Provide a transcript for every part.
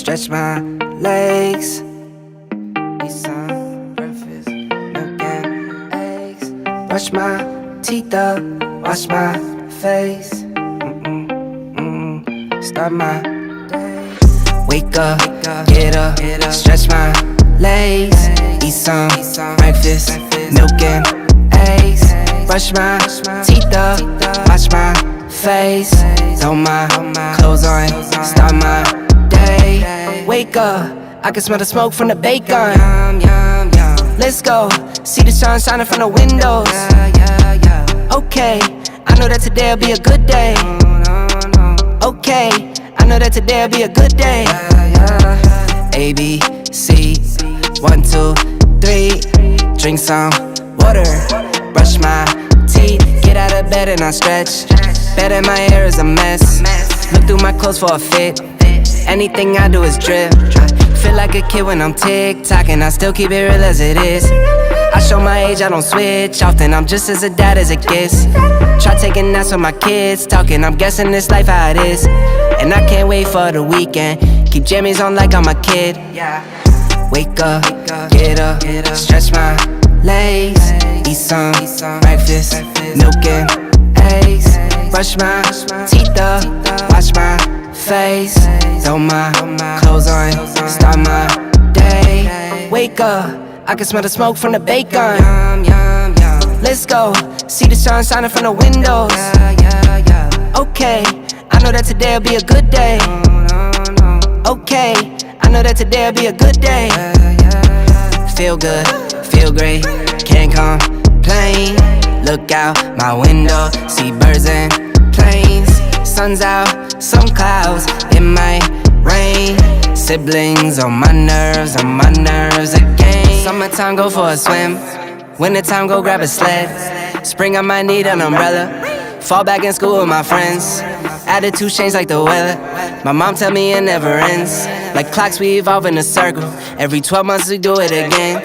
stretch my legs. Eat some breakfast, milk and eggs. Brush my teeth up, wash my face. Start my day. Wake up, get up, stretch my legs. Eat some breakfast, milk and eggs. Brush my teeth up, wash my face. Throw my clothes on, start my day. Wake up, I can smell the smoke from the bacon. Let's go, see the sun shining from the windows. Okay, I know that today'll be a good day. Okay, I know that today'll be a good day. A, B, C, 1, 2, 3. Drink some water, brush my teeth. Get out of bed and I stretch. Bed in my hair is a mess. Look through my clothes for a fit. Anything I do is drip. Feel like a kid when I'm tick-tocking. I still keep it real as it is. I show my age, I don't switch often. I'm just as a dad as it gets. Try taking naps with my kids talking. I'm guessing this life how it is. And I can't wait for the weekend. Keep jammies on like I'm a kid. Wake up, get up, stretch my legs. Eat some breakfast, milk and eggs. Brush my teeth up, wash my face. Throw my clothes on, start my day. Wake up, I can smell the smoke from the bacon. Let's go, see the sun shining from the windows. Okay, I know that today'll be a good day. Okay, I know that today'll be a good day. Feel good, feel great, can't complain. Look out my window, see birds and planes. Sun's out, some clouds, it might rain. Siblings on my nerves again. Summertime, go for a swim. Wintertime, go grab a sled. Spring, I might need an umbrella. Fall back in school with my friends. Attitude change like the weather. My mom tell me it never ends. Like clocks, we evolve in a circle. Every 12 months we do it again.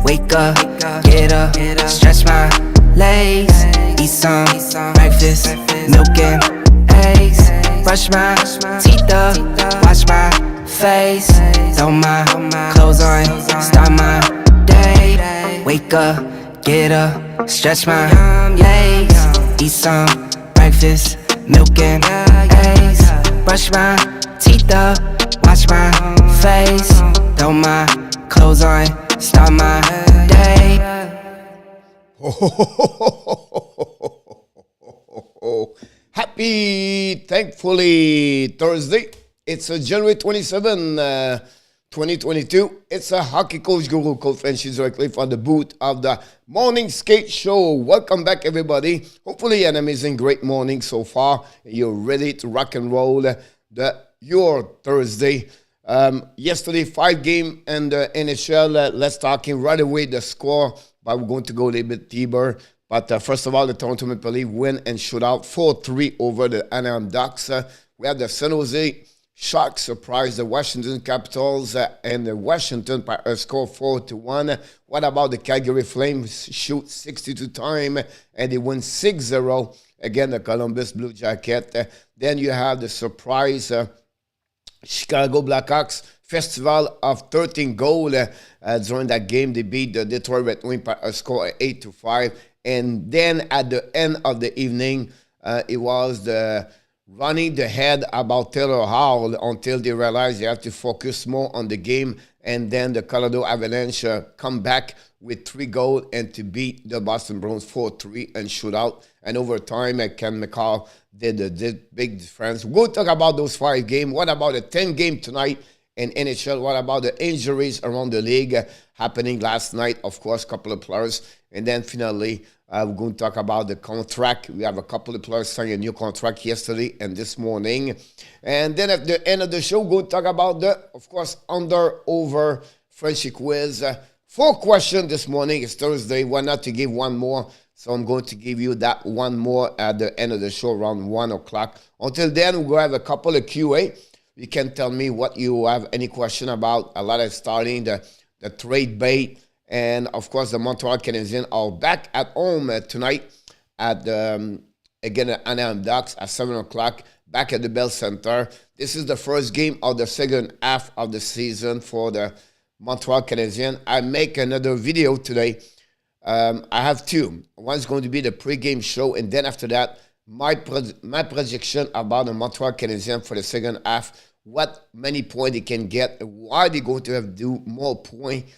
Wake up, get up, stretch my legs. Eat some breakfast, milk and eggs. Brush my teeth up, wash my face. Throw my clothes on, start my day. Wake up, get up, stretch my legs. Eat some breakfast, milk and eggs. Brush my teeth up, wash my face. Throw my clothes on, start my day. Happy, thankfully, Thursday. It's January 27, 2022. It's a hockey coach guru, Coach FRENCHY, directly from the booth of the Morning Skate Show. Welcome back, everybody. Hopefully an amazing, great morning so far. You're ready to rock and roll your Thursday. Yesterday, 5 game in the NHL. Let's talk in right away the score, but we're going to go a little bit deeper. But first of all, the Toronto Maple Leafs win and shoot out 4-3 over the Anaheim Ducks. We have the San Jose Sharks surprise the Washington Capitals and the Washington score 4-1. What about the Calgary Flames shoot 62 times and they win 6-0 against the Columbus Blue Jacket. Then you have the surprise Chicago Blackhawks festival of 13 goals. During that game, they beat the Detroit Red Wings by a score of 8-5. And then at the end of the evening, it was the running the head about Taylor Hall until they realized they have to focus more on the game. And then the Colorado Avalanche come back with 3 goals and to beat the Boston Bruins 4-3 and shoot out. And over time, Ken McCall did big difference. We'll talk about those 5 games. What about the 10 game tonight in NHL? What about the injuries around the league happening last night? Of course, a couple of players. And then finally, we're going to talk about the contract. We have a couple of players signing a new contract yesterday and this morning. And then at the end of the show, we're going to talk about the, of course, under-over FRENCHY quiz. 4 questions this morning. It's Thursday. Why not to give one more? So I'm going to give you that one more at the end of the show around 1 o'clock. Until then, we're going to have a couple of QA. You can tell me what you have any question about. A lot of starting the trade bait. And, of course, the Montreal Canadiens are back at home tonight at again the Anaheim Ducks at 7 o'clock back at the Bell Center. This is the first game of the second half of the season for the Montreal Canadiens. I make another video today. I have two. One's going to be the pre-game show, and then after that, my prediction about the Montreal Canadiens for the second half, what many points they can get, why they're going to have to do more points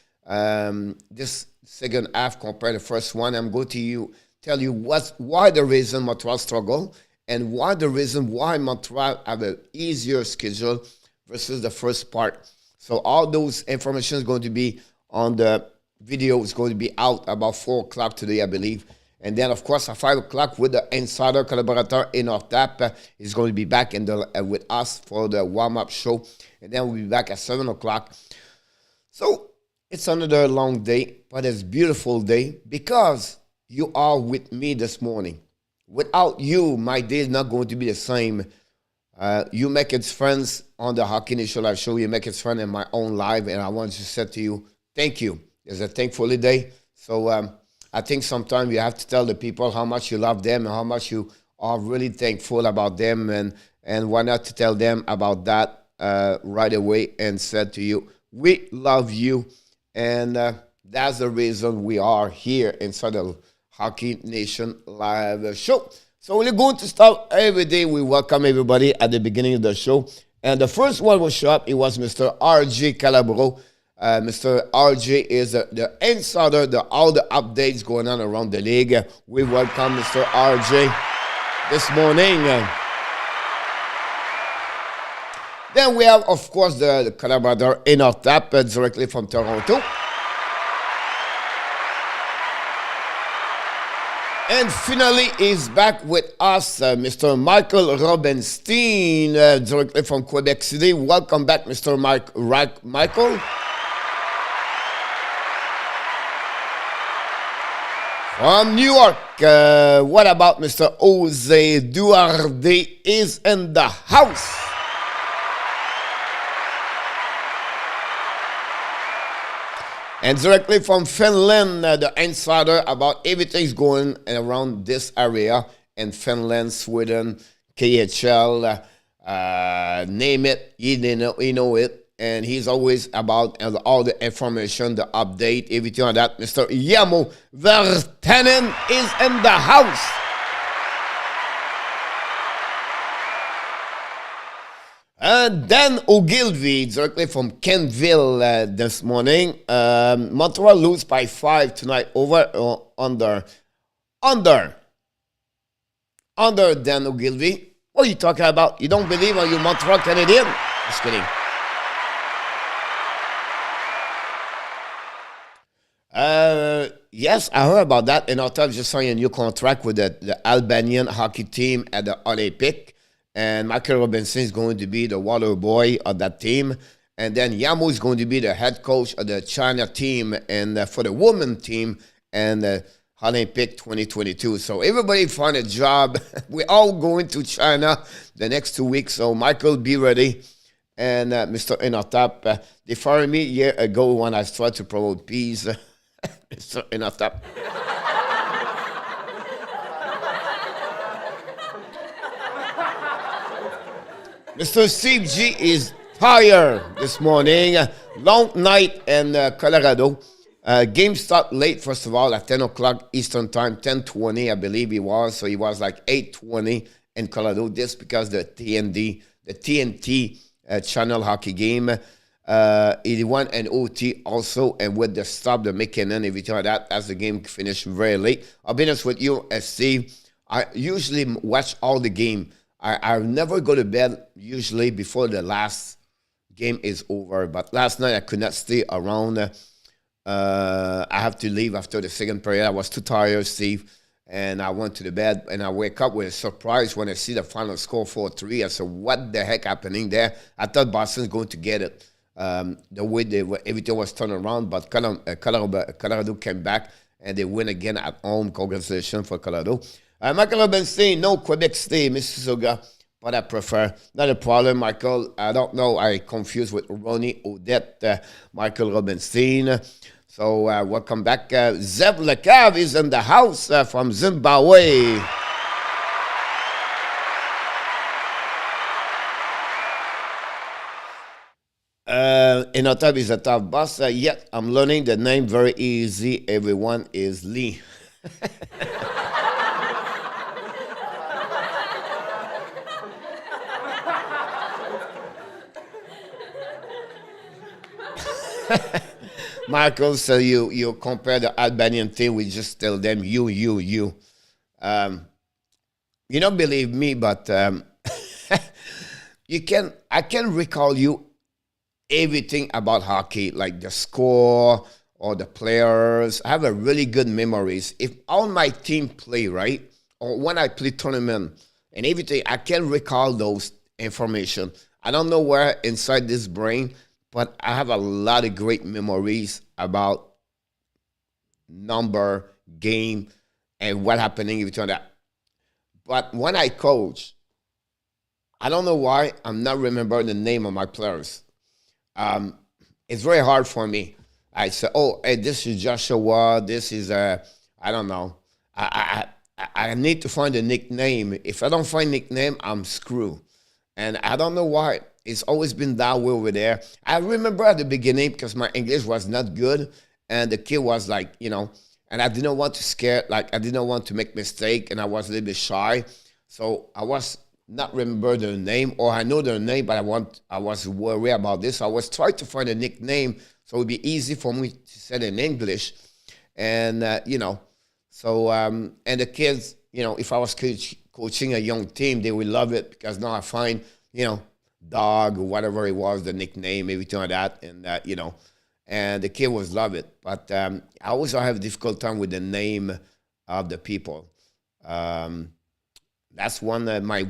this second half compared to the first one. I'm going to tell you why the reason Montreal struggle and why the reason why Montreal have an easier schedule versus the first part. So all those information is going to be on the video. It's going to be out about 4 o'clock today, I believe. And then, of course, at 5 o'clock with the insider collaborator in our tap, is going to be back with us for the warm-up show. And then we'll be back at 7 o'clock. So it's another long day, but it's a beautiful day because you are with me this morning. Without you, my day is not going to be the same. You make it friends on the Hockey Nation Live Show. You make it friends in my own life. And I want to say to you, thank you. It's a thankful day. So I think sometimes you have to tell the people how much you love them and how much you are really thankful about them. And why not to tell them about that right away and said to you, we love you. And that's the reason we are here inside the Hockey Nation Live Show. So we're going to start every day. We welcome everybody at the beginning of the show. And the first one will show up. It was Mr. R.J. Calabro. Mr. R.J. is the insider, all the updates going on around the league. We welcome Mr. R.J. this morning. Then we have, of course, the collaborator in our tap directly from Toronto. And finally, he's back with us, Mr. Michael Robinstein, directly from Quebec City. Welcome back, Mr. Michael. From New York, what about Mr. Jose Duarte is in the house? And directly from Finland, the insider about everything's going around this area in Finland, Sweden, KHL, name it, you know it. And he's always about all the information, the update, everything like that. Mr. Yamo Vertanen is in the house. And Dan Ogilvy, directly from Kenville this morning. Montreal lose by 5 tonight. Over or under? Under Dan Ogilvy. What are you talking about? You don't believe on your Montreal Canadiens? Just kidding. Yes, I heard about that. And Ottawa just signed a new contract with the Albanian hockey team at the Olympic. And Michael Robinson is going to be the water boy of that team. And then Yamo is going to be the head coach of the China team and for the women team and the Olympic 2022. So everybody find a job. We're all going to China the next 2 weeks. So Michael, be ready. And Mr. Inotap, they fired me a year ago when I tried to promote peace. Mr. Inotap. Mr. Steve G is tired this morning. Long night in Colorado. Game start late, first of all, at 10 o'clock Eastern Time, 10:20, I believe he was. So he was like 8:20 in Colorado. This because the TNT channel hockey game. He won an OT also, and with the stop, the McKinnon, everything like that, as the game finished very late. I'll be honest with you, Steve, I usually watch all the game. I never go to bed usually before the last game is over. But last night I could not stay around. I have to leave after the second period. I was too tired, Steve, and I went to the bed. And I wake up with a surprise when I see the final score 4-3. I said, "What the heck happening there?" I thought Boston's going to get it. The way everything was turned around, but Colorado came back and they win again at home. Congratulations for Colorado. Michael Robinstein, no Quebec City, Mississauga, but I prefer. Not a problem, Michael. I don't know. I confused with Ronnie Odette, Michael Robinstein. So welcome back. Zeb Lecav is in the house from Zimbabwe. in our type is a tough boss. Yet I'm learning the name very easy. Everyone is Lee. Michael, so you compare the Albanian thing, we just tell them you. You don't believe me, but I can recall you everything about hockey, like the score or the players. I have a really good memories. If all my team play, right, or when I play tournament and everything, I can recall those information. I don't know where inside this brain, but I have a lot of great memories about number, game, and what happening in between that. But when I coach, I don't know why I'm not remembering the name of my players. It's very hard for me. I say, oh, hey, this is Joshua. This is I don't know. I need to find a nickname. If I don't find nickname, I'm screwed. And I don't know why. It's always been that way over there. I remember at the beginning because my English was not good, and the kid was like, and I didn't want to scare, like I didn't want to make mistake, and I was a little bit shy. So I was not remember their name, or I know their name, but I was worried about this. So I was trying to find a nickname so it would be easy for me to say it in English. And, so, and the kids, if I was coaching a young team, they would love it because now I find, dog or whatever it was, the nickname, everything like that. And, and the kid was love it. But I also have a difficult time with the name of the people. That's one of my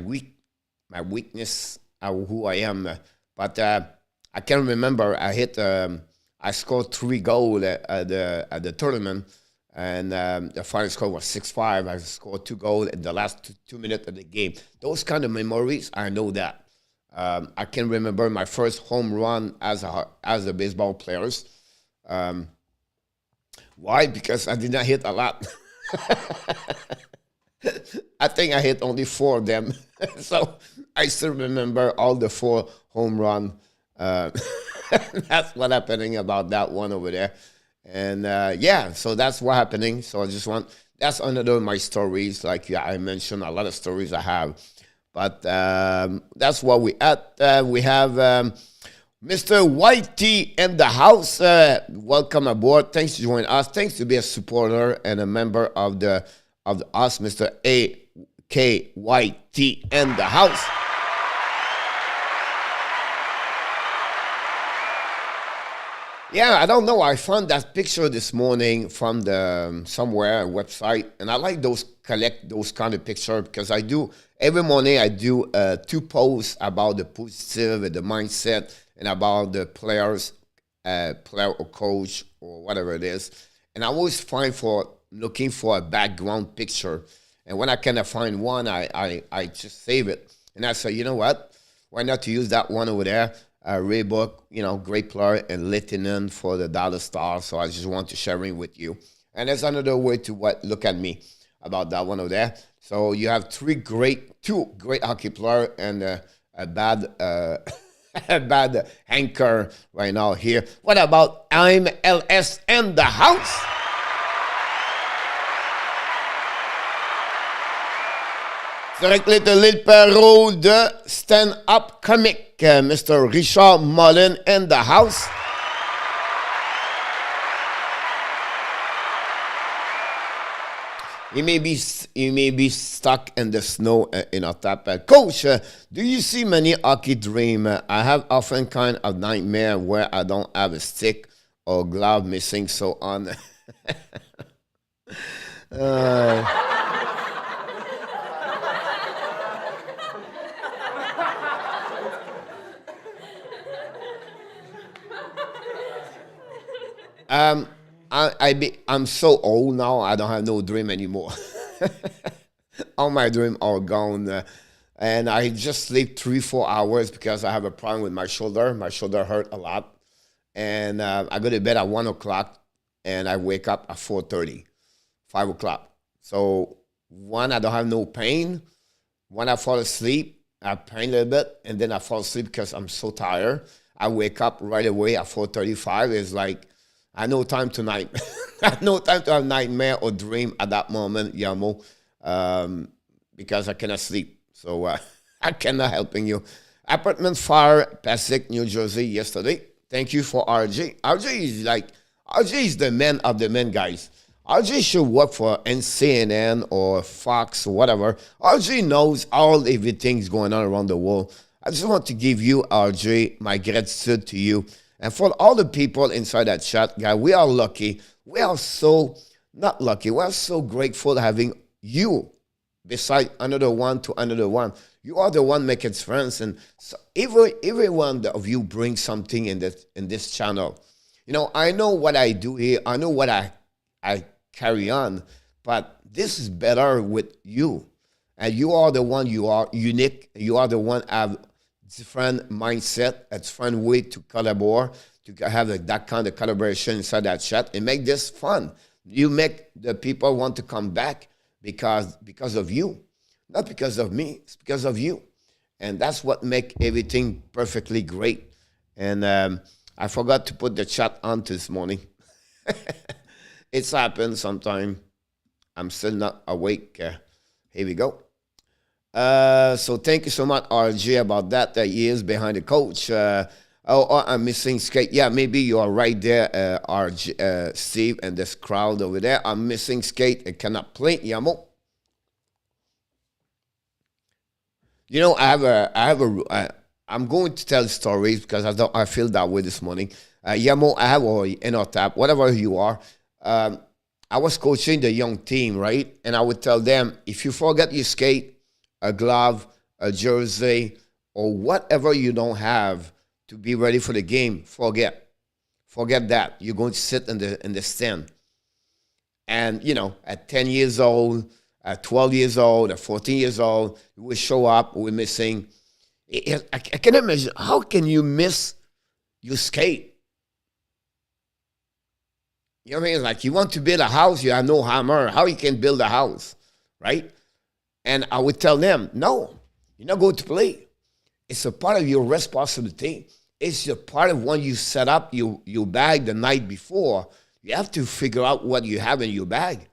weakness of who I am. But I can remember I scored 3 goals at the tournament, and the final score was 6-5. I scored 2 goals in the last 2 minutes of the game. Those kind of memories, I know that. I can remember my first home run as a baseball player. Why? Because I did not hit a lot. I think I hit only 4 of them. So I still remember all the 4 home run. That's what happening about that one over there. And so that's what happening. So that's another of my stories. Like I mentioned, a lot of stories I have. But that's what we at. We have Mr. Whitey in the house. Welcome aboard. Thanks for joining us. Thanks to be a supporter and a member of the us, Mr. AKYT in the house. Yeah, I don't know. I found that picture this morning from the somewhere website, and I like collect those kind of pictures because every morning I do 2 posts about the positive and the mindset and about the players, player or coach or whatever it is. And I always looking for a background picture. And when I cannot find one, I just save it. And I say, you know what? Why not to use that one over there? Reebok, great player, and Lieutenant for the Dallas Stars. So I just want to share it with you. And there's another way to look at me about that one over there. So you have 2 great hockey players and a bad a bad anchor right now here. What about I'm LS in the house? Directly de l'île Perrault de stand-up comic, Mr. Richard Mullen in the house. You may be stuck in the snow in a tap. Coach, do you see many hockey dream? I have often kind of nightmare where I don't have a stick or glove missing, so on. I'm so old now, I don't have no dream anymore. All my dreams are gone. And I just sleep 3-4 hours because I have a problem with my shoulder. My shoulder hurt a lot. And I go to bed at 1 o'clock and I wake up at 4:30, 5 o'clock. So one, I don't have no pain. When I fall asleep, I have pain a little bit, and then I fall asleep because I'm so tired. I wake up right away at 4:35. It's like I no time to night. I no time to have nightmare or dream at that moment, Yamo, because I cannot sleep. So I cannot helping you. Apartment fire, Passaic, New Jersey, yesterday. Thank you for RJ. RJ is the man of the men, guys. RJ should work for CNN or Fox or whatever. RJ knows everything's going on around the world. I just want to give you, RJ, my gratitude to you. And for all the people inside that chat, guys, we are lucky. We are so, not lucky, we are so grateful having you beside another one to another one. You are the one making friends. And so every one of you brings something in this channel. You know, I know what I do here. I know what I carry on. But this is better with you. And you are the one, you are unique. You are the one have different mindset, a different way to collaborate, to have that kind of collaboration inside that chat and make this fun. You make the people want to come back because of you. Not because of me, it's because of you. And that's what makes everything perfectly great. And I forgot to put the chat on this morning. It's happened sometime. I'm still not awake. Here we go. So thank you so much, RJ, about that. He is behind the coach. I'm missing skate. Yeah, maybe you are right there, RJ, Steve, and this crowd over there. I'm missing skate. I cannot play. Yamo. You know, I'm going to tell stories because I feel that way this morning. Yamo, I have a tap, whatever you are. I was coaching the young team, right? And I would tell them, if you forget your skate, a glove, a jersey, or whatever you don't have to be ready for the game, forget that. You're going to sit in the stand. And, you know, at 10 years old, at 12 years old, at 14 years old, we show up, we're missing. I can imagine, how can you miss your skate? You know what I mean? Like, you want to build a house, you have no hammer. How you can build a house, right? And I would tell them, no, you're not going to play. It's a part of your responsibility. It's a part of when you set up your bag the night before. You have to figure out what you have in your bag.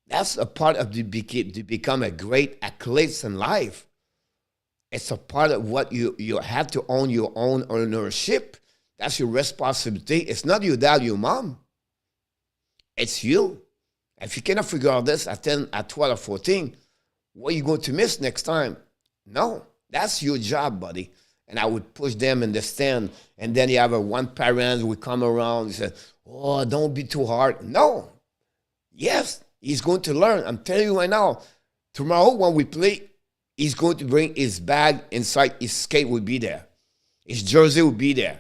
That's a part of to become a great athlete in life. It's a part of what you have to own your own ownership. That's your responsibility. It's not your dad, your mom. It's you. If you cannot figure out this at 10, at 12 or 14, what are you going to miss next time? No, that's your job, buddy. And I would push them in the stand. And then you have one parent who would come around and say, oh, don't be too hard. No. Yes, he's going to learn. I'm telling you right now, tomorrow when we play, he's going to bring his bag inside. His skate will be there. His jersey will be there.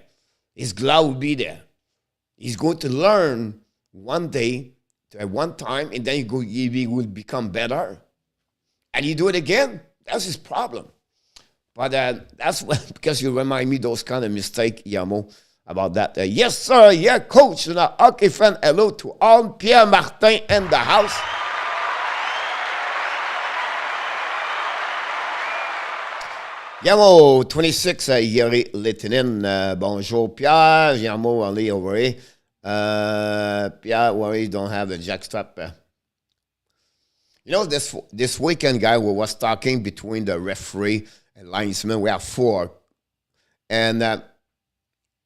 His glove will be there. He's going to learn one day, at one time, and then he will become better. And you do it again, that's his problem. But that's what, because you remind me those kind of mistakes, Yamo, about that. Yes, sir. Yeah, coach. Okay, fan. Hello to all. Pierre Martin in the house. Yamo, 26, Yuri Litinin. Bonjour, Pierre. Yamo, on est over here. Pierre, worry, don't have a jackstrap. You know, this weekend, guy, we was talking between the referee and linesman. We have 4. And,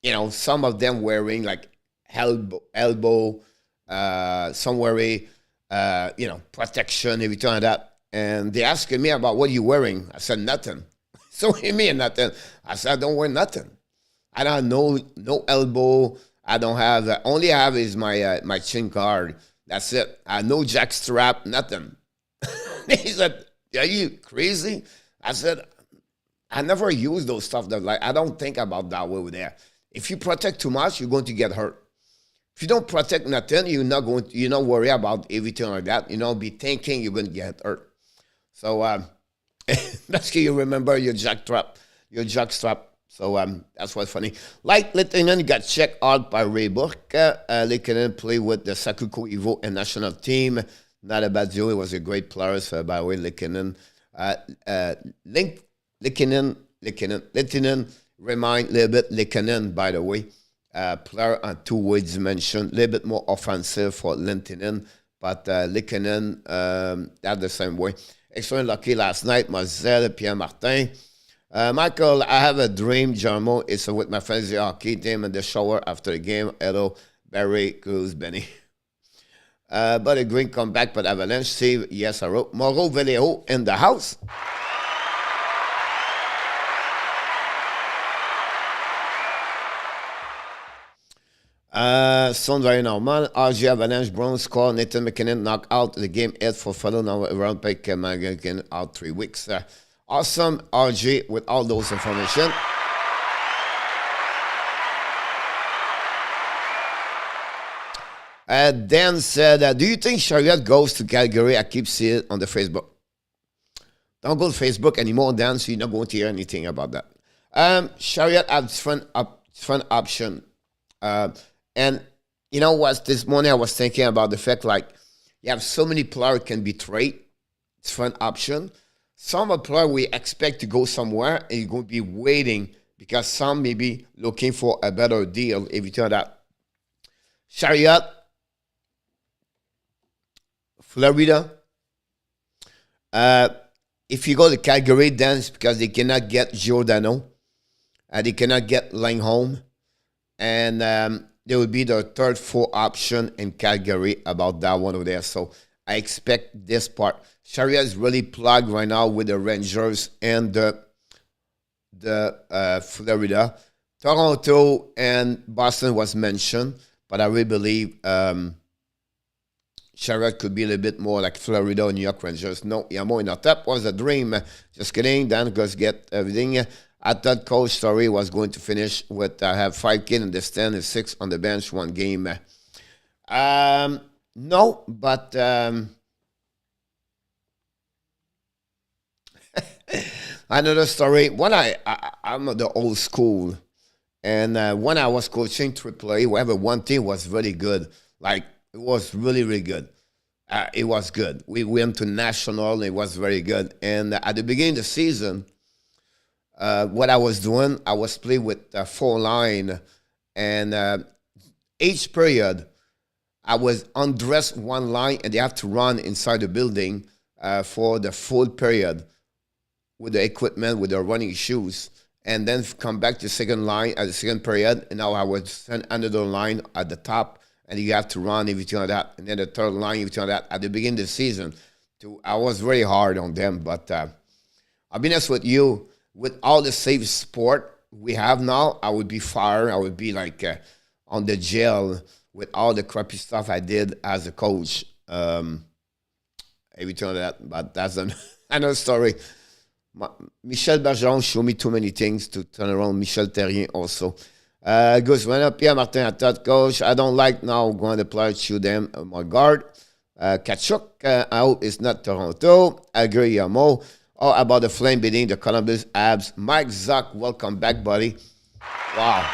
you know, some of them wearing, like, elbow some wearing, you know, protection, everything like that. And they asking me about what you wearing. I said, nothing. So what do you mean, nothing? I said, I don't wear nothing. I don't have no elbow. I don't have, only I have is my chin guard. That's it. I have no jack strap, nothing. He said, are you crazy? I said, I never use those stuff. I don't think about that way over there. If you protect too much, you're going to get hurt. If you don't protect nothing, you're not worry about everything like that. You know, be thinking you're going to get hurt. So that's how you remember your jack strap. So that's what's funny. Like Lieutenant got checked out by Ray Burke. Lieutenant played with the Sakuko Evo and national team. Not a bad deal. He was a great player, so by the way, Lieutenant remind a little bit Lehkonen, by the way. Player on two-way dimension, a little bit more offensive for Lehkonen, but Lehkonen, that's the same way. Extremely lucky last night, Marcel, Pierre Martin. Michael, I have a dream, Jarmo. It's with my friends, the hockey team in the shower after the game. Hello, Barry, Cruz, Benny. But a green comeback, but Avalanche. Steve, yes, I wrote. Mauro Veleo in the house. Sounds very normal. RG Avalanche, Bruins score. Nathan McKinnon knock out the game 8 for fellow now around pick Magakin out 3 weeks. Awesome, RG, with all those information. Dan said, do you think Chariot goes to Calgary? I keep seeing it on the Facebook. Don't go to Facebook anymore, Dan, so you're not going to hear anything about that. Chariot has different option. And you know what? This morning I was thinking about the fact, like, you have so many players can be traded. Different option. Some players we expect to go somewhere, and you're going to be waiting because some may be looking for a better deal. If you tell that, Chariot, Florida. If you go to Calgary, then it's because they cannot get Giordano. They cannot get Langholm. And there will be the third, fourth option in Calgary about that one over there. So I expect this part. Chariot is really plugged right now with the Rangers and the Florida. Toronto and Boston was mentioned, but I really believe Chariot could be a little bit more like Florida or New York Rangers. No, Yamo in the top was a dream. Just kidding. Dan goes get everything. I thought Coach Story was going to finish with have 5 kids in the stand and 6 on the bench, 1 game. No, but another story. When I'm the old school, and when I was coaching AAA, whatever, one team was really good. Like, it was really, really good. It was good. We went to national, and it was very good. And at the beginning of the season, what I was doing, I was playing with 4 line, and each period, I was undressed one line, and they have to run inside the building for the full period with the equipment, with their running shoes, and then come back to the second line at the second period, and now I would send another line at the top, and you have to run everything like that, and then the third line, everything like that. At the beginning of the season, I was very hard on them, but I'll be honest with you, with all the safe sport we have now, I would be fired. I would be like on the jail with all the crappy stuff I did as a coach. Everything like that, but that's another story. Michel Bergeron showed me too many things to turn around. Michel Terrien also. Goes, went up Pierre Martin, I thought, Coach, I don't like now going to play, shoot them, my guard. Kachuk, I hope it's not Toronto. Agree, Yamo. Oh, about the Flame beating the Columbus Abs. Mike Zuck, welcome back, buddy. Wow.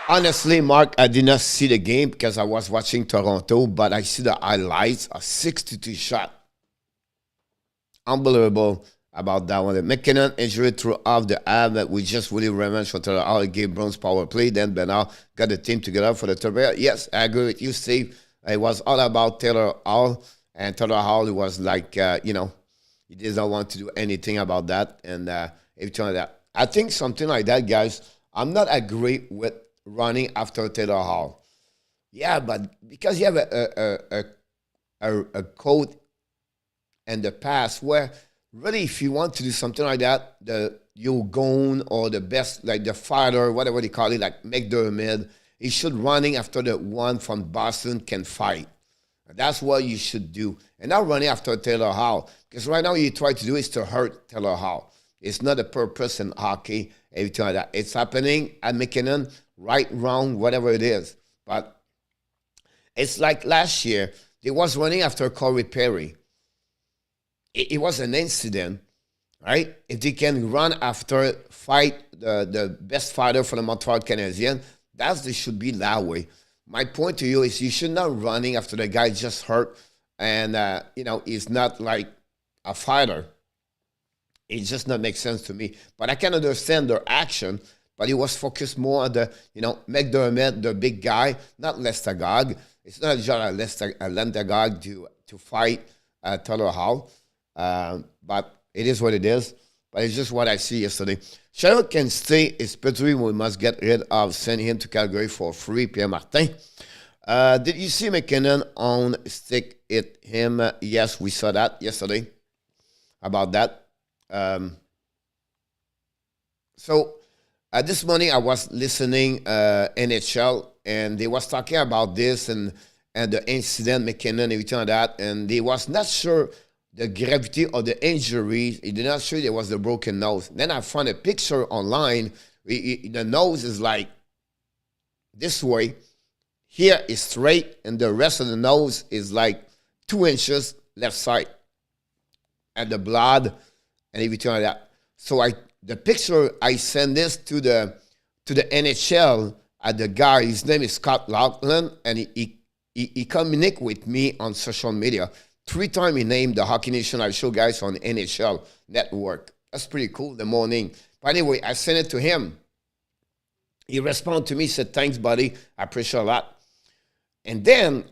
Honestly, Mark, I did not see the game because I was watching Toronto, but I see the highlights. A 62 shot. Unbelievable about that one. The McKinnon injury threw off the ab that we just really revenge for Taylor Hall. Gave Bruins power play. Then Bernard got the team together for the third period. Yes, I agree with you, Steve. It was all about Taylor Hall. And Taylor Hall was like, he doesn't want to do anything about that. And everything like that. I think something like that, guys, I'm not agree with running after Taylor Hall. Yeah, but because you have a code in the past where really if you want to do something like that, your goon or the best, like the fighter, whatever they call it, like McDermott, he should running after the one from Boston can fight. That's what you should do. And not running after Taylor Hall. Because right now you try to do is to hurt Taylor Hall. It's not a purpose in hockey, everything like that. It's happening at McKinnon, right, wrong, whatever it is. But it's like last year, they was running after Corey Perry. It was an incident, right? If they can run after, fight the best fighter for the Montreal Canadiens, they should be that way. My point to you is you should not running after the guy just hurt and, he's not like a fighter. It just not make sense to me. But I can understand their action. But it was focused more on the, McDermott, the big guy, not Lestagog. It's not just a Lestagog to fight Taylor Hall. But it is what it is. But it's just what I see yesterday. Charlotte can stay. It's Petrie. We must get rid of, send him to Calgary for free, Pierre Martin. Did you see McKinnon on stick it him? Yes, we saw that yesterday about that. So this morning I was listening NHL, and they was talking about this and the incident, McKinnon, everything like that, and they was not sure the gravity of the injury. He did not sure there was the broken nose. Then I found a picture online. The nose is like this way. Here is straight, and the rest of the nose is like 2 inches left side. And the blood and everything like that. So the picture, I send this to the NHL at the guy. His name is Scott Laughlin, and he communicate with me on social media. 3 times he named the Hockey Nation I show guys on NHL Network. That's pretty cool the morning. But anyway, I sent it to him. He responded to me, said, thanks, buddy. I appreciate a lot. And then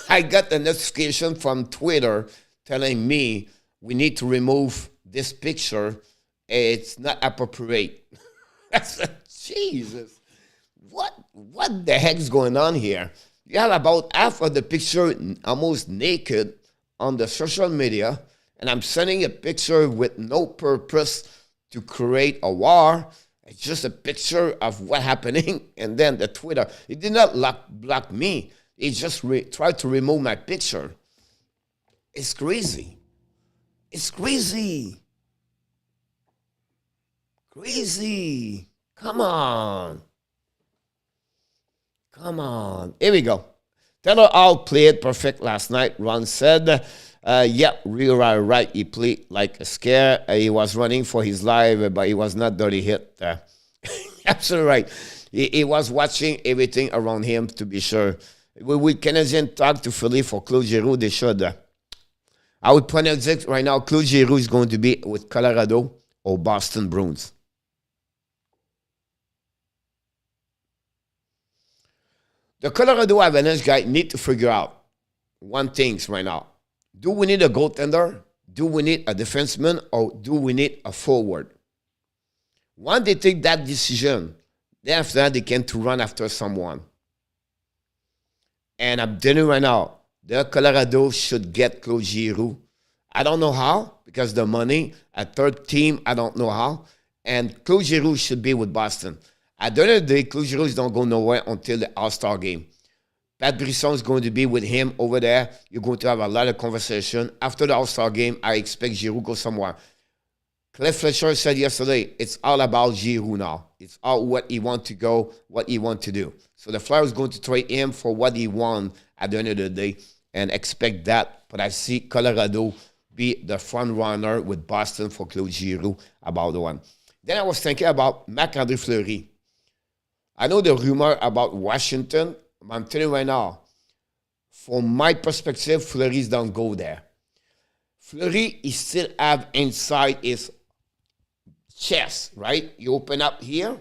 I got a notification from Twitter telling me we need to remove this picture. It's not appropriate. I said, Jesus, what the heck is going on here? You have about half of the picture almost naked on the social media, and I'm sending a picture with no purpose to create a war. It's just a picture of what happening, and then the Twitter. It did not block me. It just tried to remove my picture. It's crazy. It's crazy. Crazy. Come on. Come on. Here we go. Taylor Hall played perfect last night, Ron said. Yeah, real right. He played like a scare. He was running for his life, but he was not dirty hit. Absolutely right. He was watching everything around him to be sure. With Canadian talk to Philly for Claude Giroux, they should. I would predict right now, Claude Giroux is going to be with Colorado or Boston Bruins. The Colorado Avalanche guy need to figure out one thing right now. Do we need a goaltender? Do we need a defenseman? Or do we need a forward? Once they take that decision, then after that, they can to run after someone. And I'm telling you right now, the Colorado should get Claude Giroux. I don't know how, because the money, a third team, I don't know how. And Claude Giroux should be with Boston. At the end of the day, Claude Giroux don't go nowhere until the All-Star game. Pat Brisson is going to be with him over there. You're going to have a lot of conversation. After the All-Star game, I expect Giroux go somewhere. Cliff Fletcher said yesterday, it's all about Giroux now. It's all what he wants to go, what he wants to do. So the Flyers is going to trade him for what he wants at the end of the day and expect that. But I see Colorado be the front runner with Boston for Claude Giroux about the one. Then I was thinking about Marc-André Fleury. I know the rumor about Washington, but I'm telling you right now, from my perspective, Fleury don't go there. Fleury, he still have inside his chest, right? You open up here.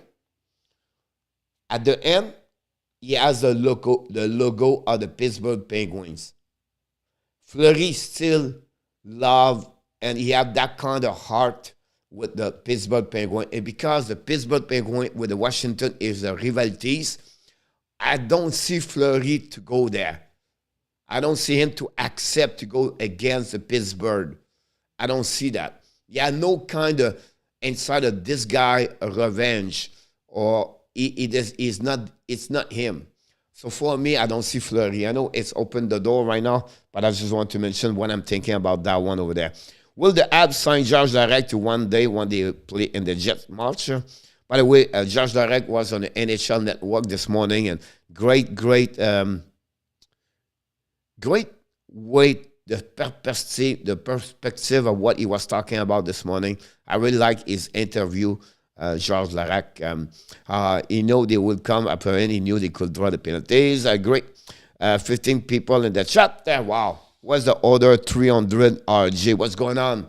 At the end, he has the logo of the Pittsburgh Penguins. Fleury still love, and he have that kind of heart with the Pittsburgh Penguins. And because the Pittsburgh Penguins with the Washington is the rivalities, I don't see Fleury to go there. I don't see him to accept to go against the Pittsburgh. I don't see that. He had no kind of inside of this guy a revenge, or it's not him. So for me, I don't see Fleury. I know it's opened the door right now, but I just want to mention what I'm thinking about that one over there. Will the Habs sign Georges Laraque to one day when they play in the Jets match? By the way, Georges Laraque was on the NHL Network this morning, and great way, the perspective of what he was talking about this morning. I really like his interview, Georges Laraque. He knew they would come. Apparently, he knew they could draw the penalties. Great. 15 people in the chat there. Wow. What's the order 300 RJ? What's going on?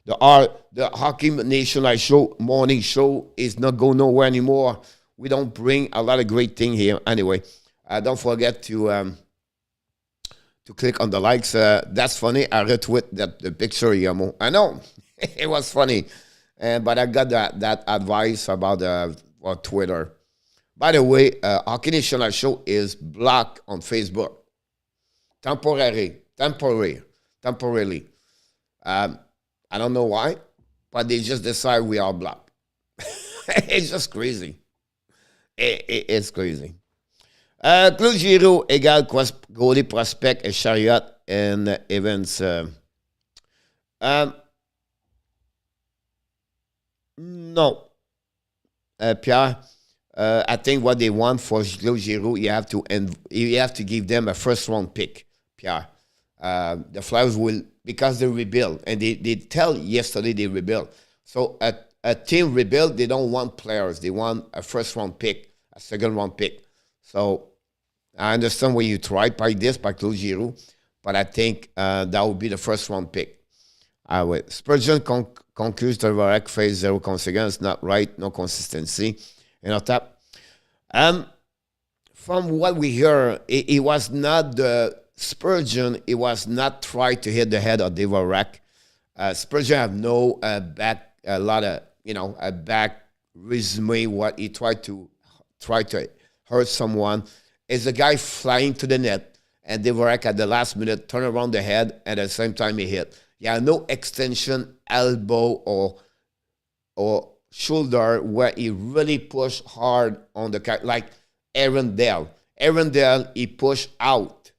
The Hockey Nation Live show, morning show, is not going nowhere anymore. We don't bring a lot of great things here. Anyway, don't forget to click on the likes. That's funny. I retweet the picture, Yamo. I know. It was funny. But I got that advice about Twitter. By the way, Hockey Nation Live show is blocked on Facebook. Temporarily. I don't know why, but they just decide we are blocked. It's just crazy. It's crazy. Claude Giroux égale goalie prospect et Chariot and Evans. No. Pierre, I think what they want for Claude Giroux, you have to give them a first-round pick, Pierre. The Flyers will, because they rebuild, and they tell yesterday they rebuild. So a team rebuild, they don't want players. They want a first-round pick, a second-round pick. So I understand when you try by Claude Giroux, but I think that would be the first-round pick. Spurgeon concludes the Varek phase 0 consequence, not right, no consistency. Top. From what we hear, it was not the Spurgeon. It was not try to hit the head of Dvorak. Spurgeon have no back resume. What he tried to hurt someone is a guy flying to the net, and Dvorak at the last minute turn around the head, and at the same time he hit. Yeah, no extension, elbow or shoulder where he really pushed hard on the guy, like Aaron Dell. Aaron Dell, he pushed out,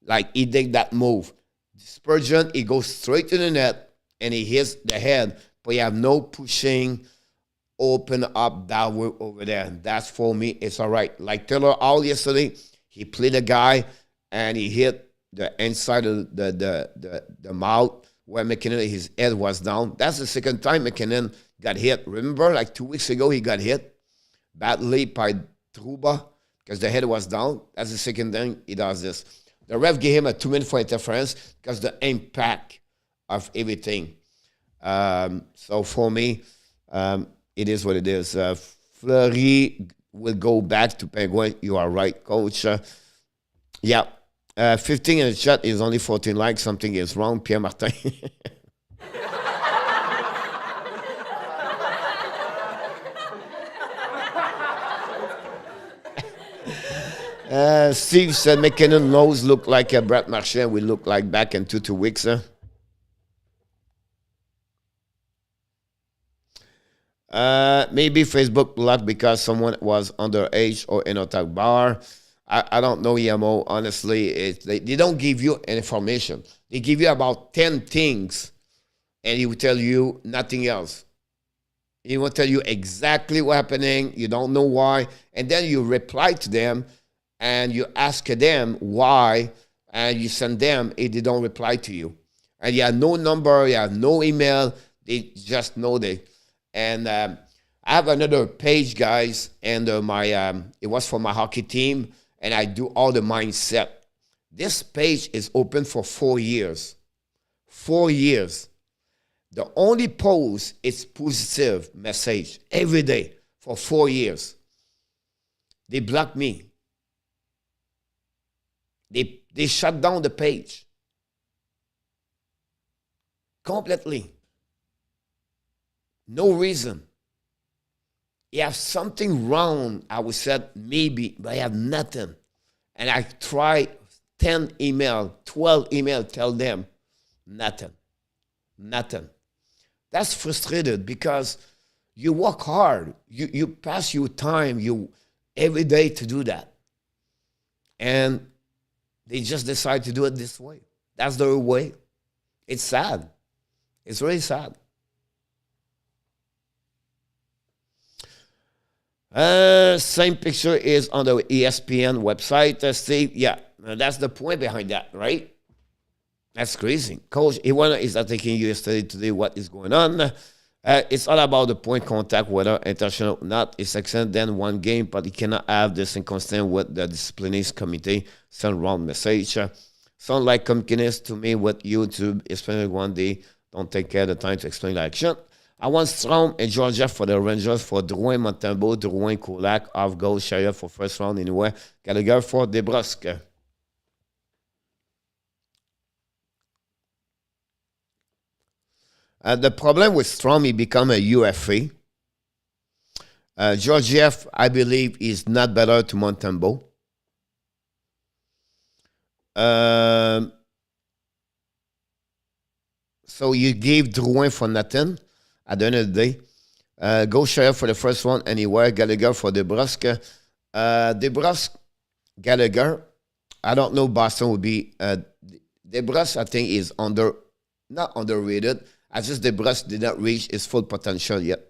like he did that move. Spurgeon, he goes straight to the net and he hits the head, but you have no pushing, open up that way over there. That's for me, it's all right. Like Taylor Hall yesterday, he played a guy and he hit the inside of the mouth where McKinnon, his head was down. That's the second time McKinnon got hit. Remember, like 2 weeks ago, he got hit badly by Trouba because the head was down. That's the second time he does this. The ref gave him a 2 minute for interference because the impact of everything. So for me, it is what it is. Fleury will go back to Penguin. You are right, coach. 15 in the chat is only 14 likes. Something is wrong, Pierre Martin. Steve said McKinnon nose look like a Brett Marchand will look like back in 2 weeks. Maybe Facebook blocked because someone was underage or in a tag bar. I don't know, Yamo. Honestly, they don't give you information. They give you about 10 things, and he will tell you nothing else. He will tell you exactly what's happening. You don't know why. And then you reply to them, and you ask them why, and you send them if they don't reply to you. And you have no number, you have no email. They just know they. And I have another page, guys, and it was for my hockey team, and I do all the mindset. This page is open for 4 years. 4 years. The only post is positive message every day for 4 years. They blocked me. They shut down the page. Completely. No reason. You have something wrong, I would say maybe, but I have nothing. And I try 10 email, 12 email, tell them nothing. Nothing. That's frustrated because you work hard. You pass your time every day to do that. And they just decide to do it this way. That's their way. It's sad. It's really sad. Same picture is on the ESPN website, Steve. Yeah, that's the point behind that, right? That's crazy. Coach Iwana is attacking you yesterday, today. What is going on? It's all about the point contact, whether intentional or not. It's excellent then one game, but you cannot have this inconsistent with the disciplinary committee. Send wrong message. Sound like communicants to me with YouTube, especially one day Don't take the time to explain the action. I want Strom and Georgia for the Rangers for Drouin, Montembeault, Drouin, Kulak, off goal, Shaya for first round anyway. Gallagher for DeBrusque. The problem with Strom, he become a UFA. Georgiev, I believe, is not better to Montembeault. So you gave Drouin for nothing at the end of the day. Go Shire for the first one anywhere. Gallagher for DeBrusque. DeBrusque, Gallagher. I don't know Boston would be. DeBrusque, I think, is not underrated. I just DeBrusque did not reach his full potential yet.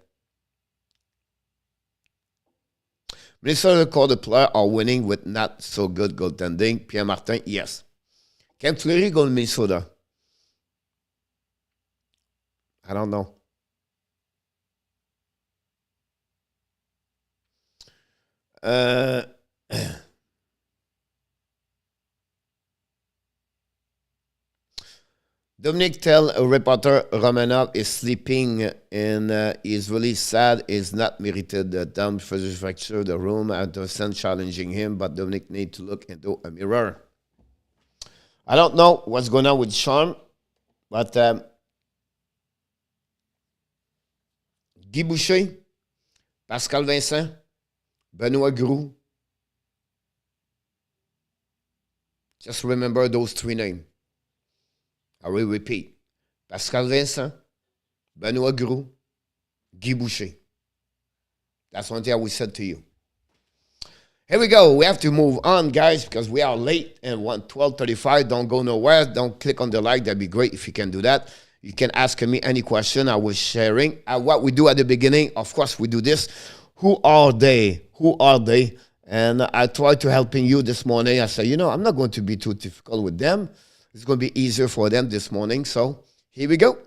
Minnesota called the player are winning with not so good goaltending. Pierre Martin, yes. Can Fleury go to Minnesota? I don't know. Dominic tell a reporter Romanov is sleeping and is really sad. Is not merited the dumb fracture the room. I understand challenging him, but Dominic need to look into a mirror. I don't know what's going on with Sean, but Guy Boucher, Pascal Vincent, Benoit Groux. Just remember those three names. I will repeat. Pascal Vincent, Benoit Groux, Guy Boucher. That's one thing I will say to you. Here we go. We have to move on, guys, because we are late and 12:35. Don't go nowhere. Don't click on the like. That'd be great if you can do that. You can ask me any question. I was sharing. What we do at the beginning, of course, we do this. Who are they? Who are they? And I tried to helping you this morning. I said, I'm not going to be too difficult with them. It's going to be easier for them this morning. So here we go.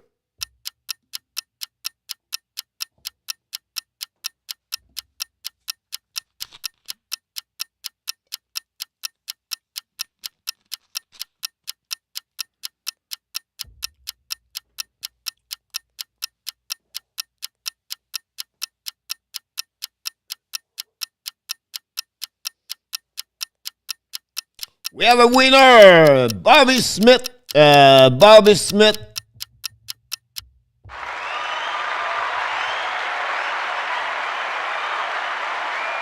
We have a winner, Bobby Smith. Bobby Smith.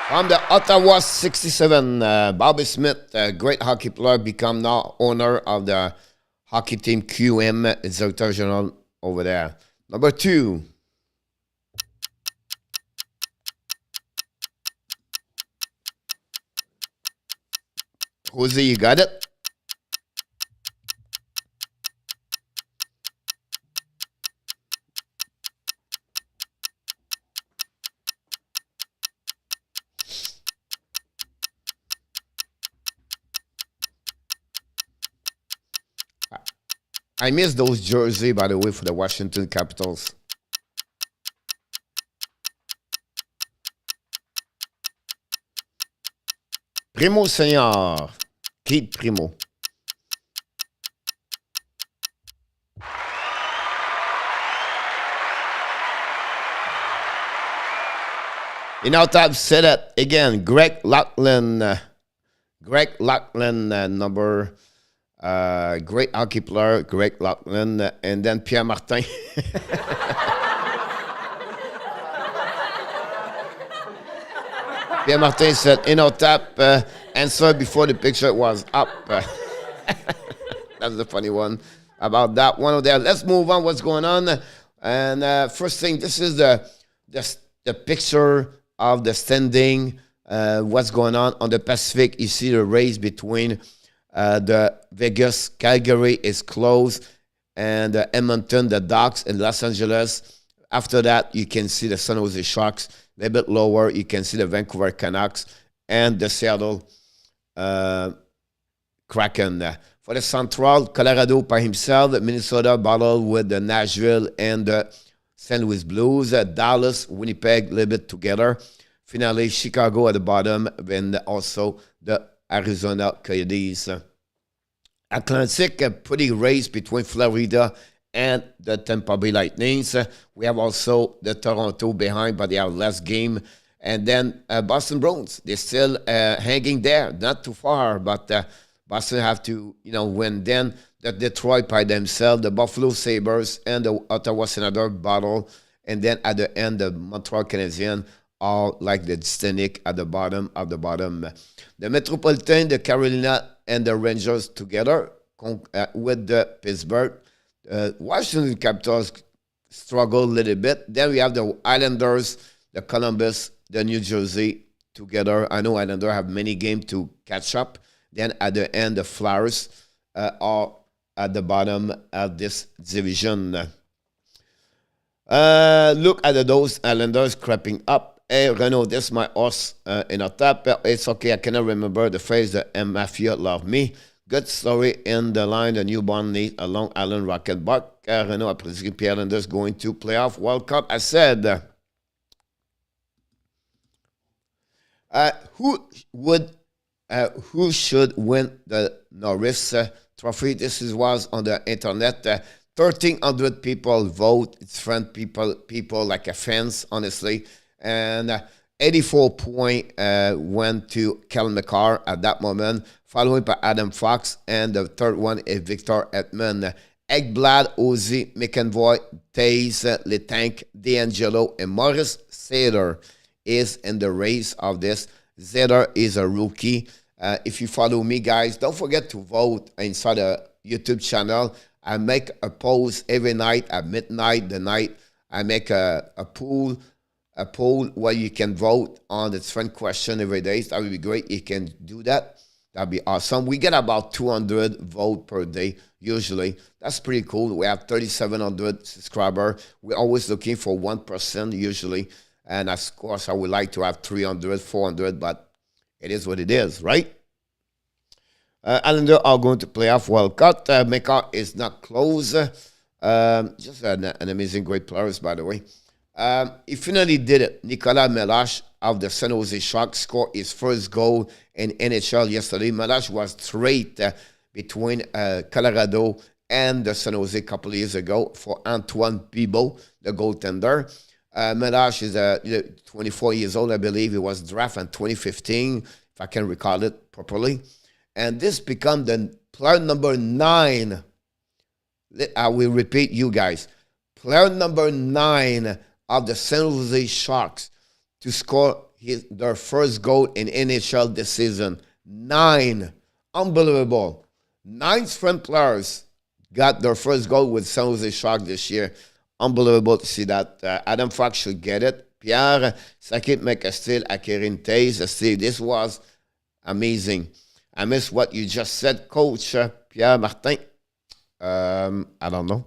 From the Ottawa 67, Bobby Smith, a great hockey player, become now owner of the hockey team QM, Director General over there. Number 2. Jose, you got it? I miss those jerseys, by the way, for the Washington Capitals. Primo Senior. Keith Primo. In our tab, said that again. Greg Laughlin. Number great hockey player, Greg Laughlin, and then Pierre Martin. Pierre Martin said, in our tap, answer before the picture was up. That's the funny one about that one of there. Let's move on. What's going on? And first thing, this is the picture of the standing. What's going on the Pacific? You see the race between the Vegas, Calgary is closed, and Edmonton, the Ducks, and Los Angeles. After that, you can see the San Jose Sharks. A little bit lower, you can see the Vancouver Canucks and the Seattle Kraken. For the Central, Colorado by himself, Minnesota battled with the Nashville and the St. Louis Blues, Dallas, Winnipeg, a little bit together. Finally, Chicago at the bottom, and also the Arizona Coyotes. Atlantic, a pretty race between Florida and the Tampa Bay Lightnings. We have also the Toronto behind, but they have less game. And then Boston Bruins, they're still hanging there, not too far, but Boston have to, win. Then the Detroit by themselves, the Buffalo Sabres, and the Ottawa Senators battle. And then at the end, the Montreal Canadiens are like the Stenic at the bottom of the bottom. The Metropolitan, the Carolina, and the Rangers together with the Pittsburgh. Washington Capitals struggle a little bit. Then we have the Islanders, the Columbus, the New Jersey together. I know Islanders have many games to catch up. Then at the end, the Flyers are at the bottom of this division. Look at those Islanders creeping up. Hey, Renault, this is my horse in a tap. It's okay, I cannot remember the phrase, the Mafia love me. Good story in the line, the newborn need a Long Island Rocket Buck. Renault a prédit Pierre Islanders going to playoff World Cup. I said, who should win the Norris Trophy? This was on the internet. 1,300 people vote. It's friend people like a fans, honestly. And 84 points went to Kel McCarr at that moment, followed by Adam Fox, and the third one is Victor Edmond. Ekblad, Ozzy, McEnvoy, Taze, Letank, D'Angelo, and Morris Seder is in the race of this. Seder is a rookie. If you follow me, guys, don't forget to vote inside the YouTube channel. I make a post every night at midnight. The night I make a poll where you can vote on the different question every day. That would be great. You can do that. That'd be awesome. We get about 200 votes per day, usually. That's pretty cool. We have 3,700 subscribers. We're always looking for 1% usually. And of course, I would like to have 300, 400, but it is what it is, right? Islanders are going to play off World Cup. Mecca is not close. Just an amazing, great players, by the way. He finally did it. Nicolas Melache of the San Jose Sharks scored his first goal in NHL yesterday. Melache was traded between Colorado and the San Jose a couple of years ago for Antoine Bibeau, the goaltender. Melache is 24 years old, I believe. He was drafted in 2015, if I can recall it properly. And this become the player number 9. I will repeat, you guys. Player number 9 of the San Jose Sharks to score their first goal in NHL this season. 9. Unbelievable. 9 French players got their first goal with San Jose Sharks this year. Unbelievable to see that. Adam Fox should get it. Pierre, second, make a steal. Akerin Taze, a steal. This was amazing. I miss what you just said, Coach Pierre Martin. I don't know.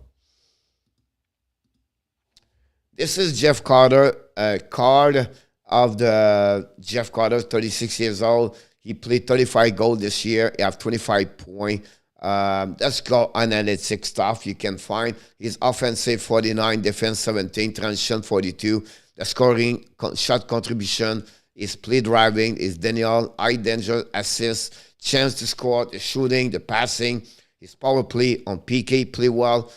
This is Jeff Carter, card of the Jeff Carter, 36 years old. He played 35 goals this year. He have 25 points. Let's go analytic stuff you can find. His offensive 49, defense 17, transition 42. The scoring, shot contribution, his play driving, his Daniel, high danger, assist, chance to score, the shooting, the passing, his power play on PK, play well,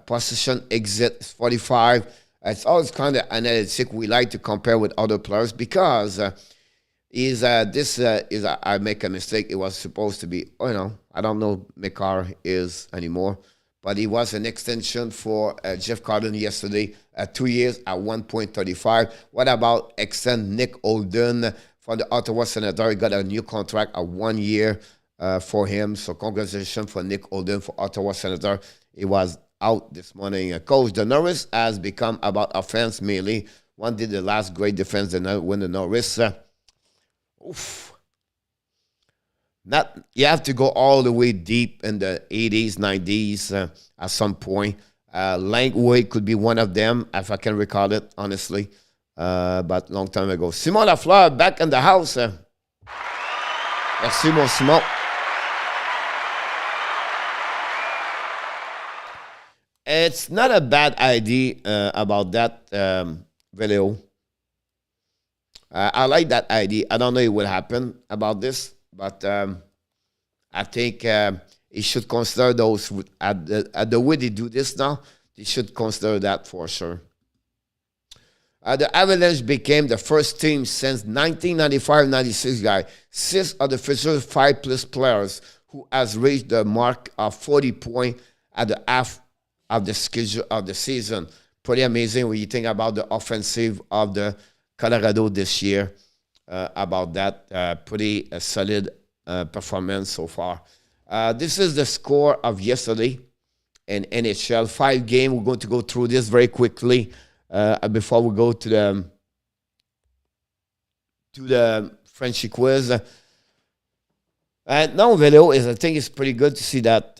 possession exit 45. It's always kind of analytic. We like to compare with other players because I make a mistake. It was supposed to be, I don't know McCarr is anymore, but he was an extension for Jeff Carden yesterday, 2 years at 1.35. What about extend Nick Holden for the Ottawa Senators? He got a new contract at 1 year for him. So congratulations for Nick Holden for Ottawa Senators. He was out this morning. Coach, the Norris has become about offense mainly. One did the last great defense and win the Norris. You have to go all the way deep in the 80s, 90s at some point. Langway could be one of them, if I can recall it, honestly. But long time ago. Simon Lafleur back in the house. Merci, mon Simon. It's not a bad idea about that video. I like that idea. I don't know what will happen about this, but I think he should consider those at the way they do this now. They should consider that for sure. The Avalanche became the first team since 1995-96, guys. 6 of the officials 5+ players who has reached the mark of 40 points at the half of the schedule of the season. Pretty amazing when you think about the offensive of the Colorado this year. About that, pretty solid performance so far. This is the score of yesterday in NHL. 5 games. We're going to go through this very quickly before we go to the Frenchy quiz. Now video is, I think it's pretty good to see that.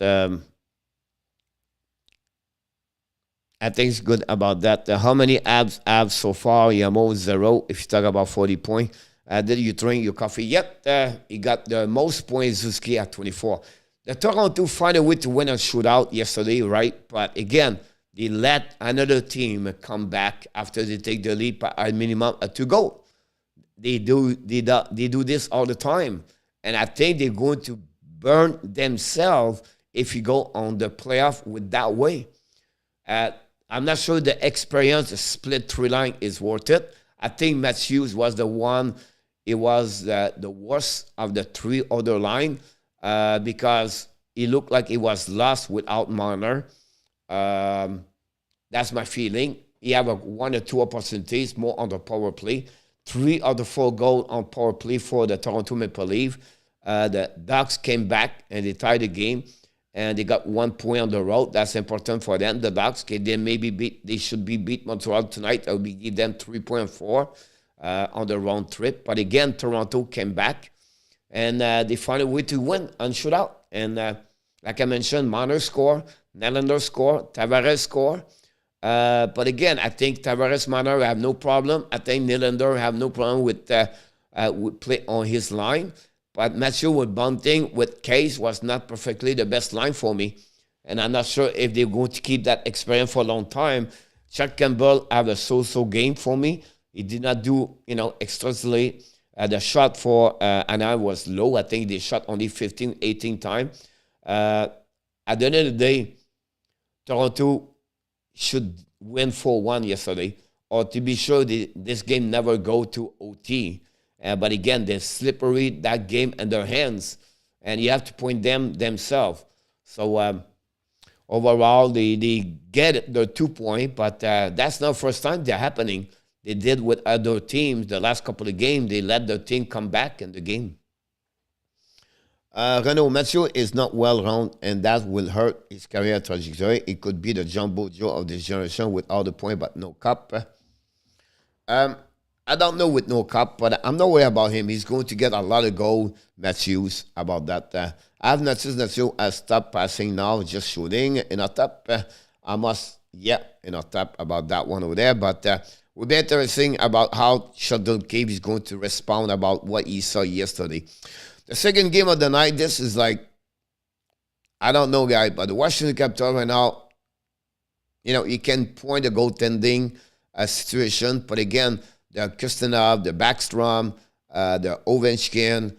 I think it's good about that. How many abs so far? Yamo 0. If you talk about 40 points. Did you drink your coffee yet? He got the most points, Zuski, at 24. The Toronto found a way to win a shootout yesterday, right? But again, they let another team come back after they take the lead by a minimum of 2 goals. They do this all the time. And I think they're going to burn themselves if you go on the playoff with that way. I'm not sure the experience, the split 3 line is worth it. I think Matthews was the one, it was the worst of the 3 other line because he looked like he was lost without Marner. That's my feeling. He have 1 or 2 opportunities more on the power play. 3 of the 4 goals on power play for the Toronto Maple Leafs. The Ducks came back and they tied the game, and they got 1 point on the road. That's important for them. The Ducks, they should beat Montreal tonight. I will give them 3.4 on the round trip. But again, Toronto came back, and they found a way to win and shootout. And like I mentioned, Marner score, Nylander score, Tavares score. But again, I think Tavares, Marner have no problem. I think Nylander have no problem with play on his line. But Matthew with Bunting, with Case was not perfectly the best line for me. And I'm not sure if they're going to keep that experience for a long time. Chuck Campbell have a so-so game for me. He did not do, extensively. The shot for Anaheim was low. I think they shot only 15, 18 times. At the end of the day, Toronto should win 4-1 yesterday. Or to be sure, this game never go to OT. But again, they're slippery, that game in their hands. And you have to point them themselves. So overall, they get the 2 points. But that's not the first time they're happening. They did with other teams. The last couple of games, they let their team come back in the game. Renaud Mathieu is not well-rounded, and that will hurt his career trajectory. It could be the Jumbo Joe of this generation with all the points, but no cup. I don't know with no cup, but I'm not worried about him. He's going to get a lot of goals, Matthews, about that. I have noticed Matthew has stopped passing now, just shooting in a top. I must, in a top about that one over there. But we'll be interesting about how Sheldon Cave is going to respond about what he saw yesterday. The second game of the night, this is like, I don't know, guys, but the Washington Capitals right now, you can point the goaltending situation, but again, the Kustanov, the Backstrom, the Ovechkin,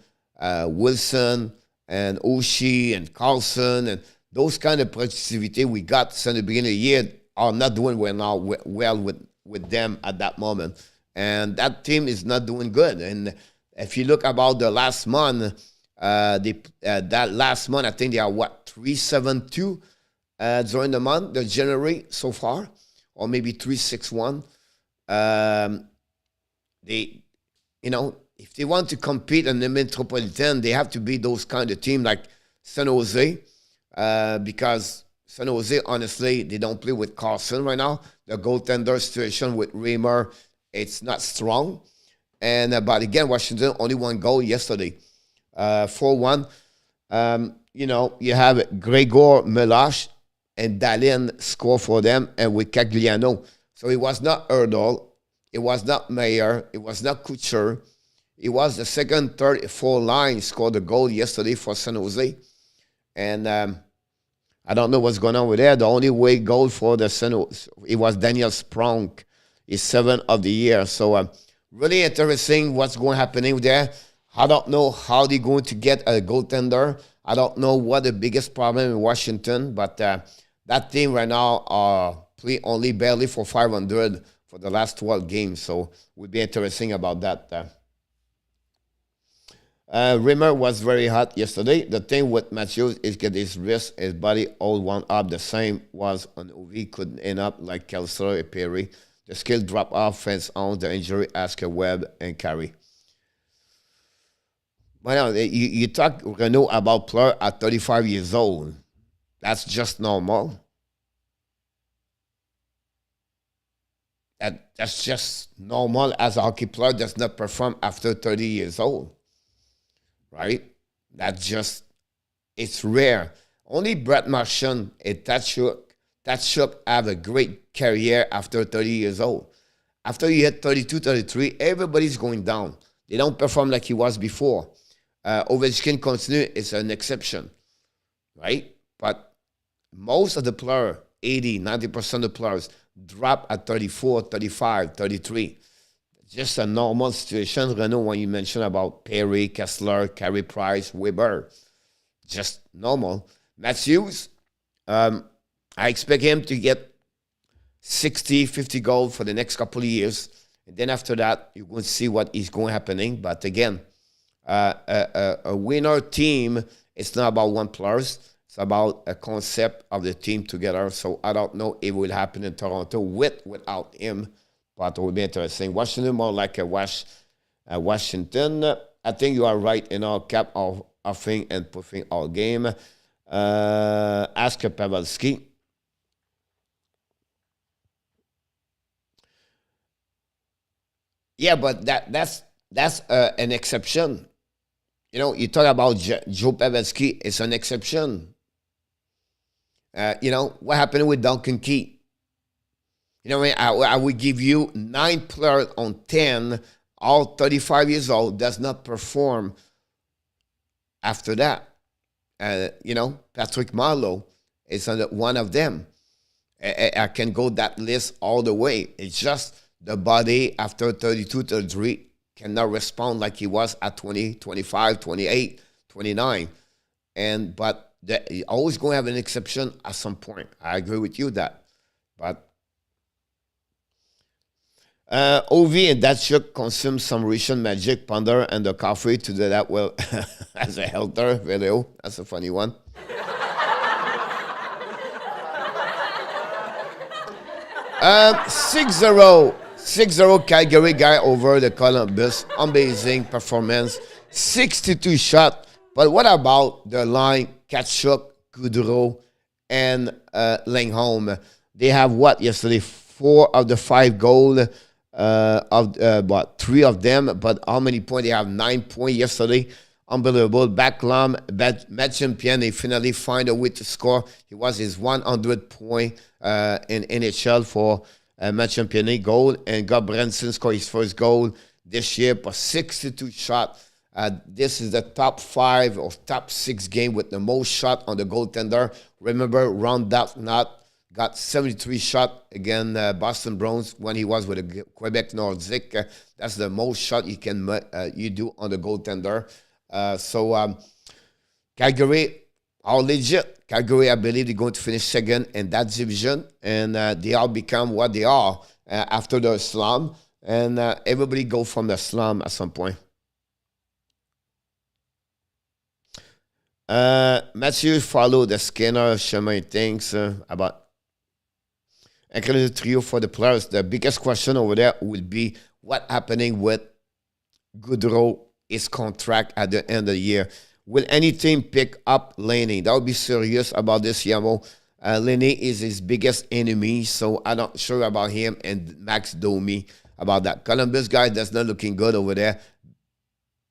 Wilson, and Oshie, and Carlson, and those kind of productivity we got since the beginning of the year are not doing well with them at that moment. And that team is not doing good. And if you look about the last month, that last month, I think they are, 3-7-2 during the month, the January so far, or maybe 3-6-1. If they want to compete in the Metropolitan, they have to be those kind of team like San Jose, because San Jose, honestly, they don't play with Carlson right now. The goaltender situation with Reimer, it's not strong. And but again, Washington only 1 goal yesterday, 4-1. You have Gregor Melash and Dallin score for them, and with Cagliano. So it was not Erdl. It was not Mayer. It was not Kutcher. It was the second, third, fourth line scored a goal yesterday for San Jose. And I don't know what's going on with there. The only way goal for the San Jose, it was Daniel Sprong. He's 7th of the year. So really interesting what's going to happen there. I don't know how they're going to get a goaltender. I don't know what the biggest problem in Washington, but that team right now are play only barely for 500 for the last 12 games. So it would be interesting about that. Rimmer was very hot yesterday. The thing with Matthews is get his wrist, his body all wound up. The same was on Ovi. Couldn't end up like Kelsey and Perry. The skill drop off, fence on the injury, Asker, Webb, and Carey. Well, you talk, Renault, about player at 35 years old. That's just normal. That's just normal as a hockey player does not perform after 30 years old. Right? That's just, it's rare. Only Brett Marchand and Tatchuk have a great career after 30 years old. After you hit 32, 33, everybody's going down. They don't perform like he was before. Ovechkin continue is an exception, right? But most of the players, 80, 90% of the players, drop at 34, 35, 33. Just a normal situation. Renault, when you mentioned about Perry, Kessler, Carey Price, Weber, just normal. Matthews, I expect him to get 60, 50 goals for the next couple of years. And then after that, you're going to see what is going happening. But again, a winner team, it's not about one player. It's about a concept of the team together. So I don't know if it will happen in Toronto without him. But it will be interesting. Washington more like a Washington. I think you are right in our cap of offing and puffing all game. Ask Pavelski. Yeah, but that's an exception. You know, you talk about Joe Pavelski, it's an exception. You know, what happened with Duncan Keith? You know, I would give you 9 players on 10, all 35 years old, does not perform after that. You know, Patrick Marleau is one of them. I can go that list all the way. It's just the body after 32, 33 cannot respond like he was at 20, 25, 28, 29. But you're always going to have an exception at some point. I agree with you that. But Ovi and Datsyuk consume some Russian magic, ponder, and the coffee to do that well as a helter video. That's a funny one. 6-0 Calgary guy over the Columbus. Amazing performance. 62 shot. But what about the line Tkachuk, Goudreau, and Lindholm? They have what yesterday? 4 of the 5 goals. 3 of them, but how many points? They have 9 points yesterday. Unbelievable. Backlam, Matchampion, he finally find a way to score. He was his 100 point in NHL for Matchampion goal, and Gudbranson scored his first goal this year for 62 shots. This is the top 5 or top 6 game with the most shot on the goaltender. Remember, Ron Dartnott got 73 shots against Boston Bruins when he was with the Quebec Nordic. That's the most shot you can you do on the goaltender. So Calgary are legit. Calgary, I believe, they're going to finish second in that division, and they all become what they are after the slum. And everybody go from the slum at some point. Matthew followed the Skinner Chemin things about including the trio for the players. The biggest question over there would be what happening with Goudreau, his contract at the end of the year. Will any team pick up Laney? That would be serious about this, Yamo. Laney is his biggest enemy, so I'm not sure about him and Max Domi about that. Columbus guy that's not looking good over there.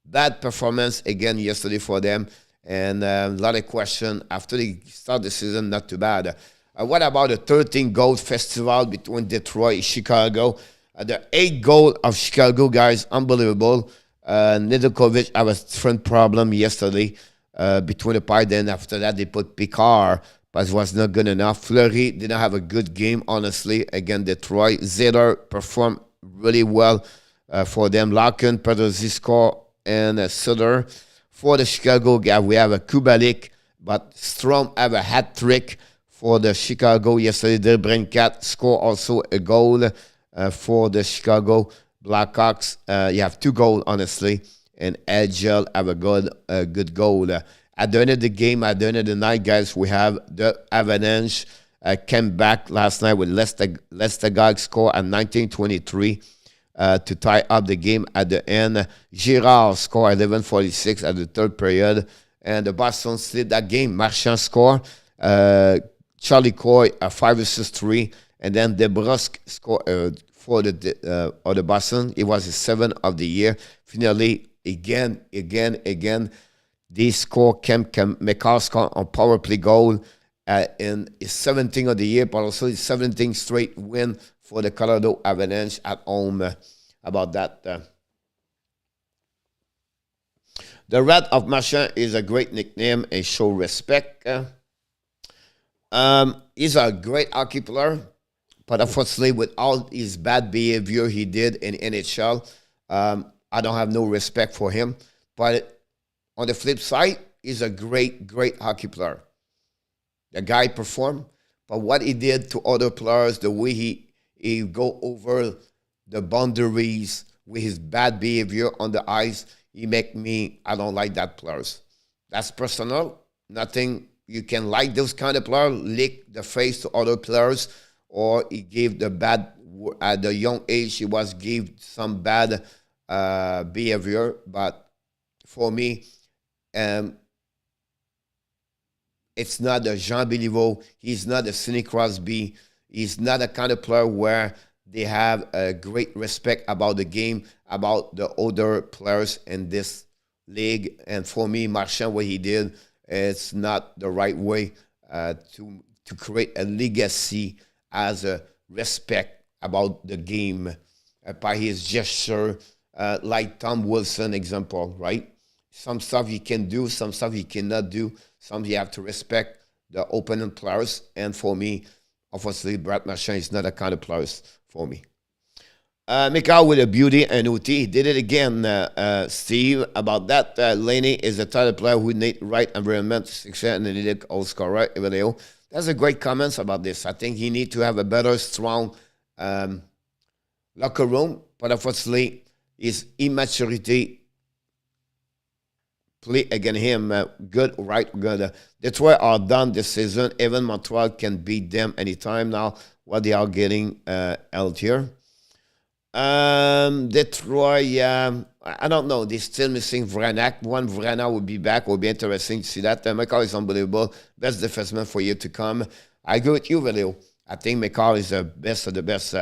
Bad performance again yesterday for them, and a lot of question after they start the season. Not too bad. What about the 13 goal festival between Detroit and Chicago? The 8 goal of Chicago, guys, unbelievable. Nedeljkovic had a different problem yesterday between the part. Then after that, they put Picard, but it was not good enough. Fleury didn't have a good game, honestly, against Detroit. Zeder performed really well for them. Larkin, Pedrosi score, and Sutter For the Chicago, we have a Kubalik, but Strom have a hat trick for the Chicago yesterday. Brinkat score also a goal for the Chicago Blackhawks. You have 2 goals, honestly, and Agel have a good goal. At the end of the game, at the end of the night, guys, we have the Avalanche came back last night with Lestegard score at 19:23 to tie up the game at the end. Girard scored 11:46 at the third period, and the Boston slid that game. Marchand score, Charlie Coy 5-3, and then DeBrusque scored for the Boston. It was his 7th of the year. Finally, again. This score McCarr scored on power play goal in his 17th of the year, but also his 17th straight win for the Colorado Avalanche at home. About that. The Rat of Marchand is a great nickname and show respect. He's a great hockey player, but unfortunately, with all his bad behavior he did in NHL, I don't have no respect for him. But on the flip side, he's a great hockey player. The guy performed, but what he did to other players, the way he go over the boundaries with his bad behavior on the ice, I don't like that players. That's personal. Nothing, you can like those kind of players, lick the face to other players, or he gave the bad, at the young age, gave some bad behavior. But for me, it's not a Jean Béliveau. He's not a Sidney Crosby. He's not a kind of player where they have a great respect about the game, about the other players in this league. And for me, Marchand, what he did, it's not the right way to create a legacy as a respect about the game by his gesture, like Tom Wilson example, right? Some stuff you can do, some stuff you cannot do. Some you have to respect the opponent players. And for me, obviously, Brad Marchand is not a kind of players for me. Mikhail with a beauty and OT. He did it again, Steve. About that, Laney is a type of player who need right environment, success, and analytic all-scorer. That's a great comments about this. I think he need to have a better, strong locker room. But unfortunately, his immaturity play against him. Good. Detroit are done this season. Even Montreal can beat them anytime now. What they are getting out here. Detroit, I don't know. They're still missing Vranak. One Vranak will be back. Will be interesting to see that. McCall is unbelievable. Best defenseman for year to come. I agree with you, Valeo. I think McCall is the best of the best.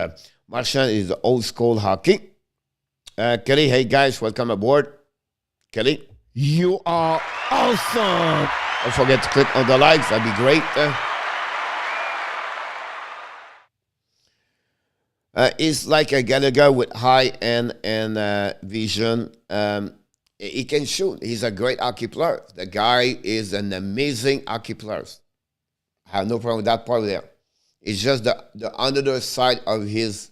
Marchand is the old school hockey. Kelly, hey guys, welcome aboard. Kelly, you are awesome. Don't forget to click on the likes. That'd be great. He's like a Gallagher with high end and vision. He can shoot. He's a great hockey player. The guy is an amazing hockey player. I have no problem with that part there. It's just the under side of his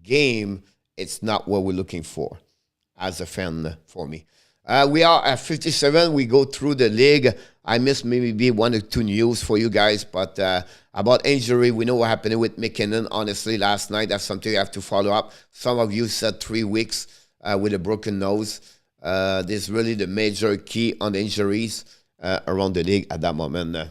game. It's not what we're looking for as a fan for me. We are at 57. We go through the league. I missed maybe 1 or 2 news for you guys, but about injury, we know what happened with McKinnon, honestly, last night. That's something you have to follow up. Some of you said 3 weeks with a broken nose. This is really the major key on the injuries around the league at that moment.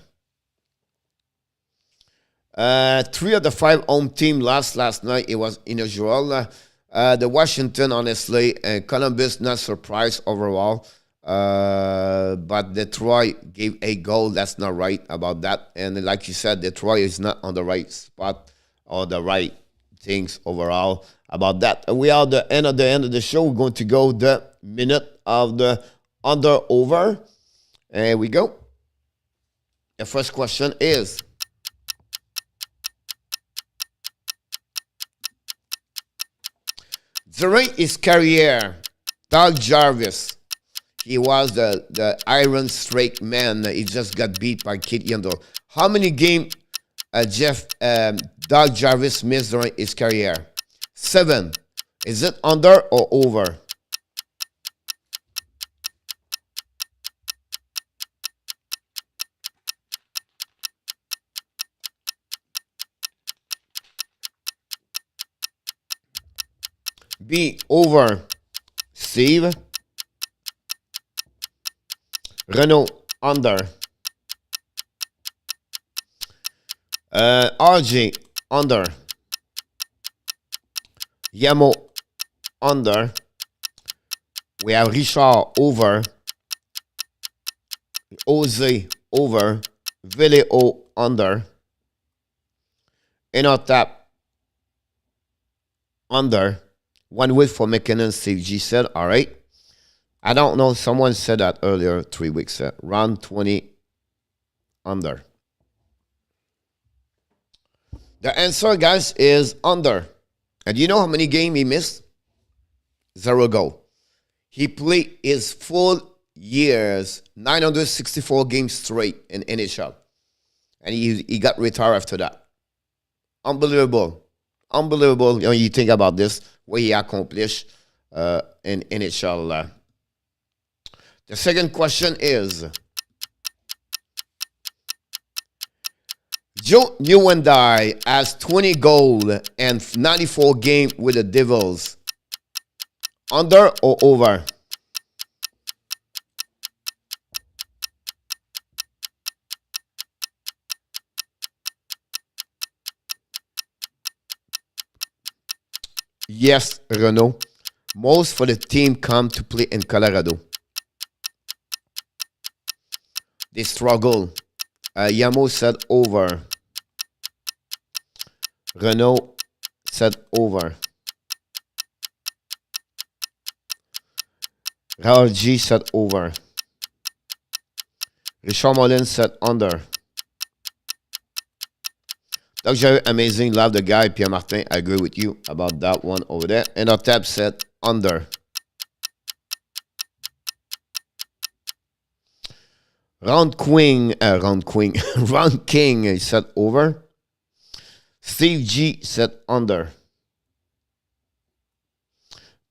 3 of the 5 home team lost last night. It was unusual. The Washington, honestly, Columbus, not surprised overall. But Detroit gave a goal. That's not right about that. And like you said, Detroit is not on the right spot or the right things overall about that. And we are at the end of the show. We're going to go the minute of the under-over. And we go. The first question is... during his career, Doug Jarvis, he was the Iron Strike man. He just got beat by Kit Yandel. How many games Doug Jarvis missed during his career? 7. Is it under or over? B, over. Steve. Renault, under. RJ, under. Yamo, under. We have Richard, over. Jose, over. Vileo, under. Inotap, under. 1 win for McKinnon, Steve G said, all right. I don't know, someone said that earlier 3 weeks. Round 20, under. The answer, guys, is under. And you know how many games he missed? 0 goal. He played his full years, 964 games straight in NHL. And he got retired after that. Unbelievable. Unbelievable. You know, you think about this, what he accomplished in NHL. The second question is, Joe Newendye has 20 goals and 94 games with the Devils. Under or over? Yes, Renault. Most for the team come to play in Colorado. They struggle. Yamo said over. Renault said over. Raul G said over. Richard Molin said under. Doug Jerry, amazing. Love the guy. Pierre Martin, I agree with you about that one over there. And our tab said under. Round King said over. Steve G said under.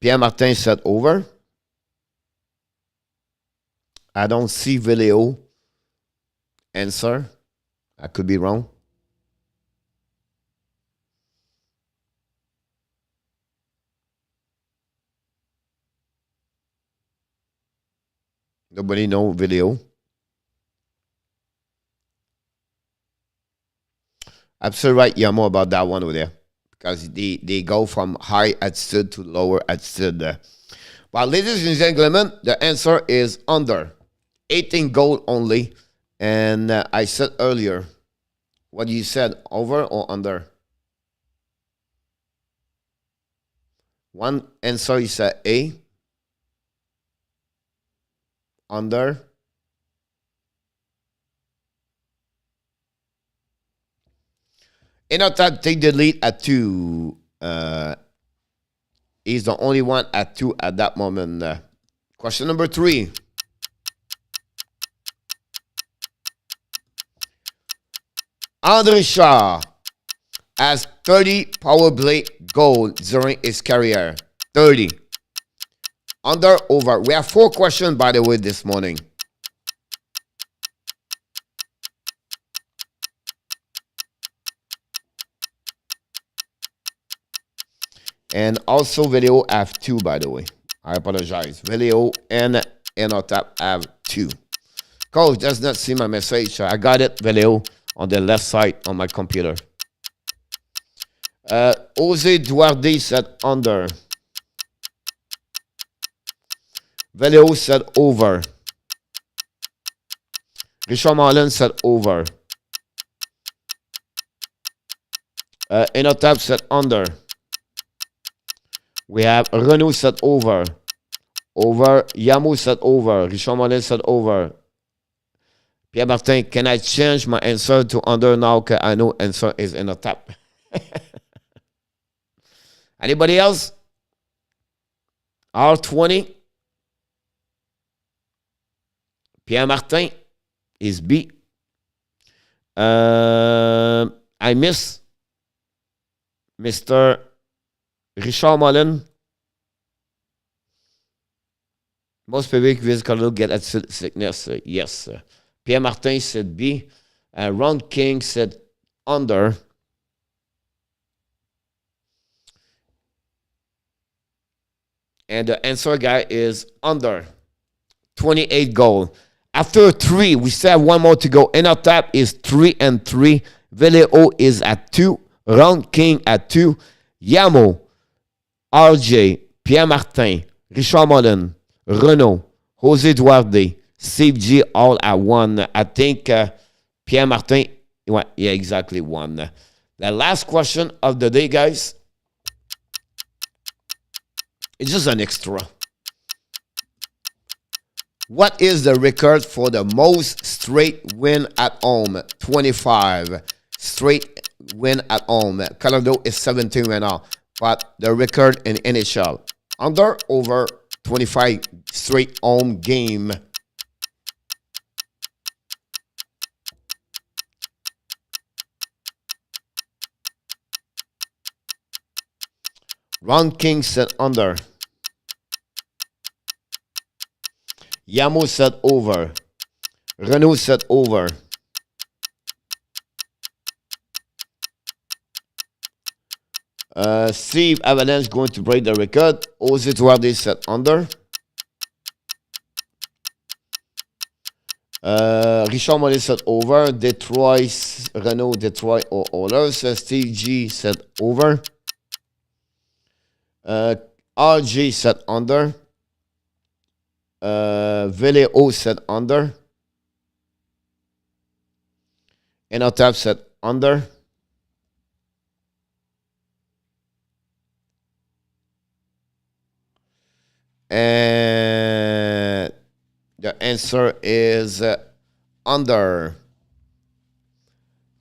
Pierre Martin said over. I don't see Vileo answer. I could be wrong. Nobody know Vileo. Absolutely right, Yamo, about that one over there. Because they go from high altitude to lower altitude. Well, ladies and gentlemen, the answer is under. 18 goal only. And I said earlier, what you said, over or under? One answer is A. Under. Enotab take the lead at 2. He's the only one at 2 at that moment. Question number 3. Andre Shaw has 30 power play goals during his career. 30. Under, over. We have 4 questions, by the way, this morning. And also, video have 2, by the way. I apologize. Video and Enotap have 2. Coach does not see my message. I got it, video, on the left side on my computer. Jose Duarte said under. Velio said over. Richard Marlin said over. Enotab said under. We have Renault said over. Over. Yamu said over. Richard Marlin said over. Pierre Martin, can I change my answer to under now? Because I know answer is Enotab. Anybody else? R20. Pierre Martin is B. I miss Mr. Richard Mullen. Most public physical get at sickness. Yes. Pierre Martin said B. Ron King said under. And the answer, guy, is under 28 goal. After 3, we still have one more to go. In our tap is 3-3. Veleo is at 2. Round King at 2. Yamo, RJ, Pierre Martin, Richard Mullen, Renaud, Jose Duarte, Steve G, all at 1. I think Pierre Martin, yeah, exactly 1. The last question of the day, guys. It's just an extra. What is the record for the most straight win at home? 25 straight win at home. Colorado is 17 right now. But the record in NHL, under, over 25 straight home game. Ron King said under. Yamo said over. Renault said over. Steve Avalanche going to break the record. Jose Duarte said under. Richard Mollet said over. Detroit, Renault, Detroit, or Oilers. Steve G said over. RJ said under. Veleo said under. Enotap said under. And the answer is under.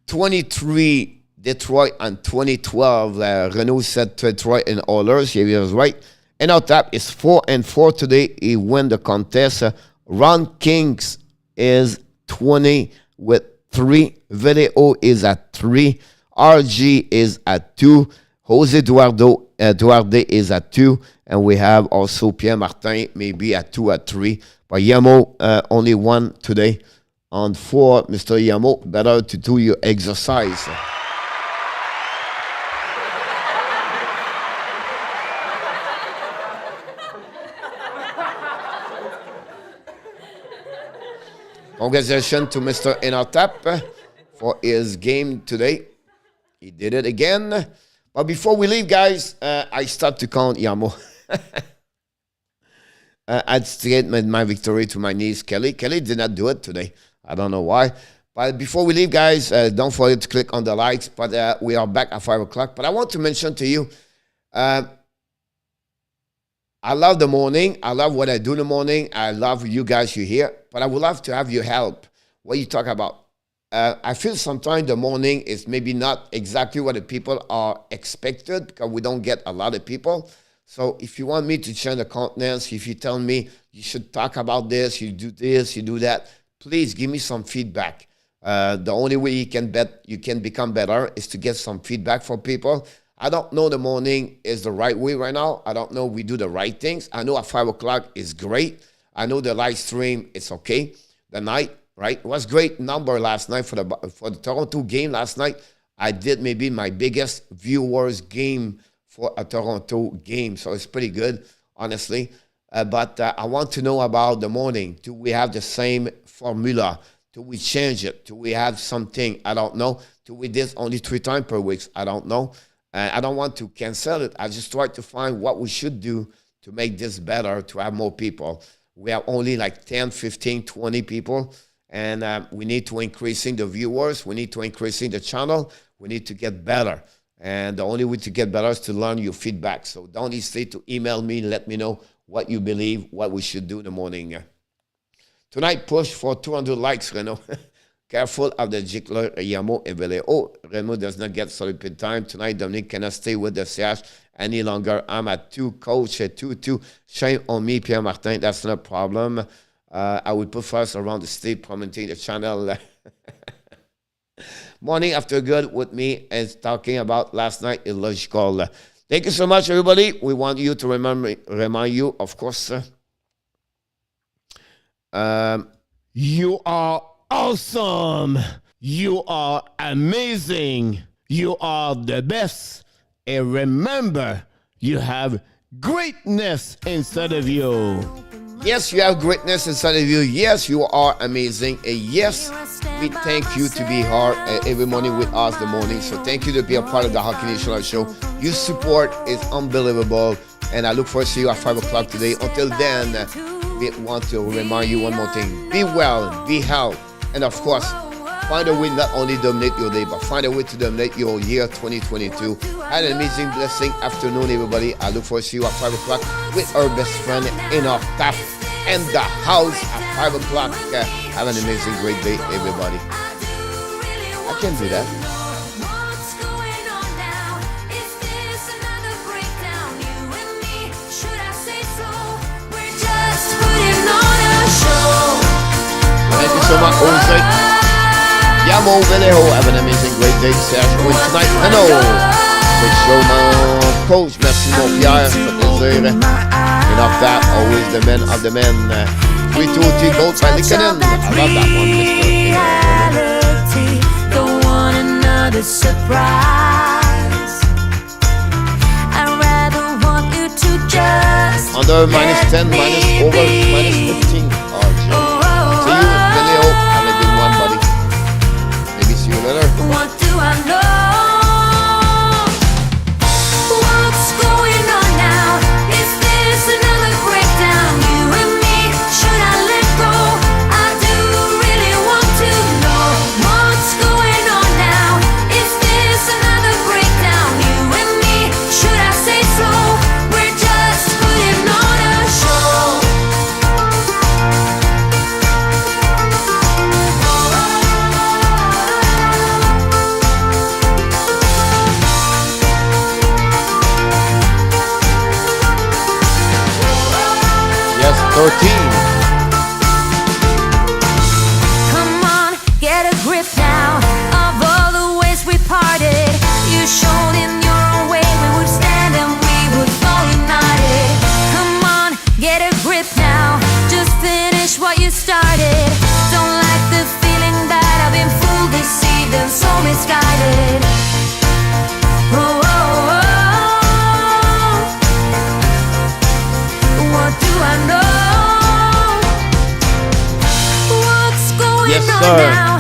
23 Detroit and 2012. Renault said Detroit and Oilers. He was right. And our tap is 4-4 today. He won the contest. Ron Kings is 20 with 3. Veleo is at 3. RG is at 2. Jose Duarte is at 2. And we have also Pierre Martin maybe at 2 at 3. But Yamo only 1 today. On 4, Mr. Yamo, better to do your exercise. Congratulations to Mr. Enotap for his game today. He did it again. But before we leave, guys, I start to count Yamo. I'd straight my victory to my niece, Kelly. Kelly did not do it today. I don't know why. But before we leave, guys, don't forget to click on the likes. But we are back at 5 o'clock. But I want to mention to you, I love the morning. I love what I do in the morning. I love you guys you here. But I would love to have your help. What you talk about. I feel sometimes the morning is maybe not exactly what the people are expected because we don't get a lot of people. So if you want me to change the countenance, if you tell me you should talk about this, you do that, please give me some feedback. The only way you can become better is to get some feedback from people. I don't know the morning is the right way right now. I don't know we do the right things. I know at 5 o'clock is great. I know the live stream is okay. The night, right? It was great number last night for the Toronto game last night. I did maybe my biggest viewers game for a Toronto game. So it's pretty good, honestly. But I want to know about the morning. Do we have the same formula? Do we change it? Do we have something? I don't know. Do we do this only 3 times per week? I don't know. I don't want to cancel it. I just try to find what we should do to make this better, to have more people. We have only like 10, 15, 20 people. And we need to increasing the viewers. We need to increasing the channel. We need to get better. And the only way to get better is to learn your feedback. So don't hesitate to email me and let me know what you believe, what we should do in the morning. Tonight, push for 200 likes, Renaud. Careful of the Jiggler, Yamo, and Vele. Oh, Renaud does not get solid time. Tonight, Dominic cannot stay with the CH any longer. I'm at 2, coach at 2-2. Shame on me, Pierre Martin. That's not a problem. I would put first around the state promoting the channel. Morning after good with me and talking about last night illogical. Thank you so much, everybody. We want you to remind you, of course. You are awesome. You are amazing. You are the best. And remember, you have greatness inside of you. Yes, you have greatness inside of you. Yes, you are amazing. And yes, we thank you to be here every morning with us the morning. So thank you to be a part of the Hockey Nation show. Your support is unbelievable. And I look forward to see you at 5 o'clock today. Until then, we want to remind you one more thing. Be well, be healthy, and of course, find a way not only to dominate your day, but find a way to dominate your year 2022. Have an amazing, blessing afternoon, everybody. I look forward to see you at 5 o'clock with our best friend in our staff and the house at 5 o'clock. Have an amazing, great day, everybody. I can do that. Thank you so much, Jose. Yamo Velejo, have an amazing, great day. Serge with tonight. Hello. With showman, coach, merci mon Pierre, for plaisir. Enough that, always the men of the men. 3-2-3 gold by Likkonen. I love that one, Mr. Reality, don't want another surprise. I'd rather want you to just under -10, over -15. Oh, Joe. See you, Velejo. Have a good one, buddy. Maybe see you later. what do I know? What's going on now? Is this another breakdown? You and me, should I let go? I do really want to know what's going on now. Is this another breakdown? You and me, should I say so? We're just putting on a show. Yes, 13. Come on, get a grip now of all the ways we parted. You showed in your own way we would stand and we would fall united. Come on, get a grip now. Just finish what you started. Don't like the feeling that I've been fooled, deceived, and so misguided. Oh, oh, oh. What do I know? What's going Yes, on sir. now?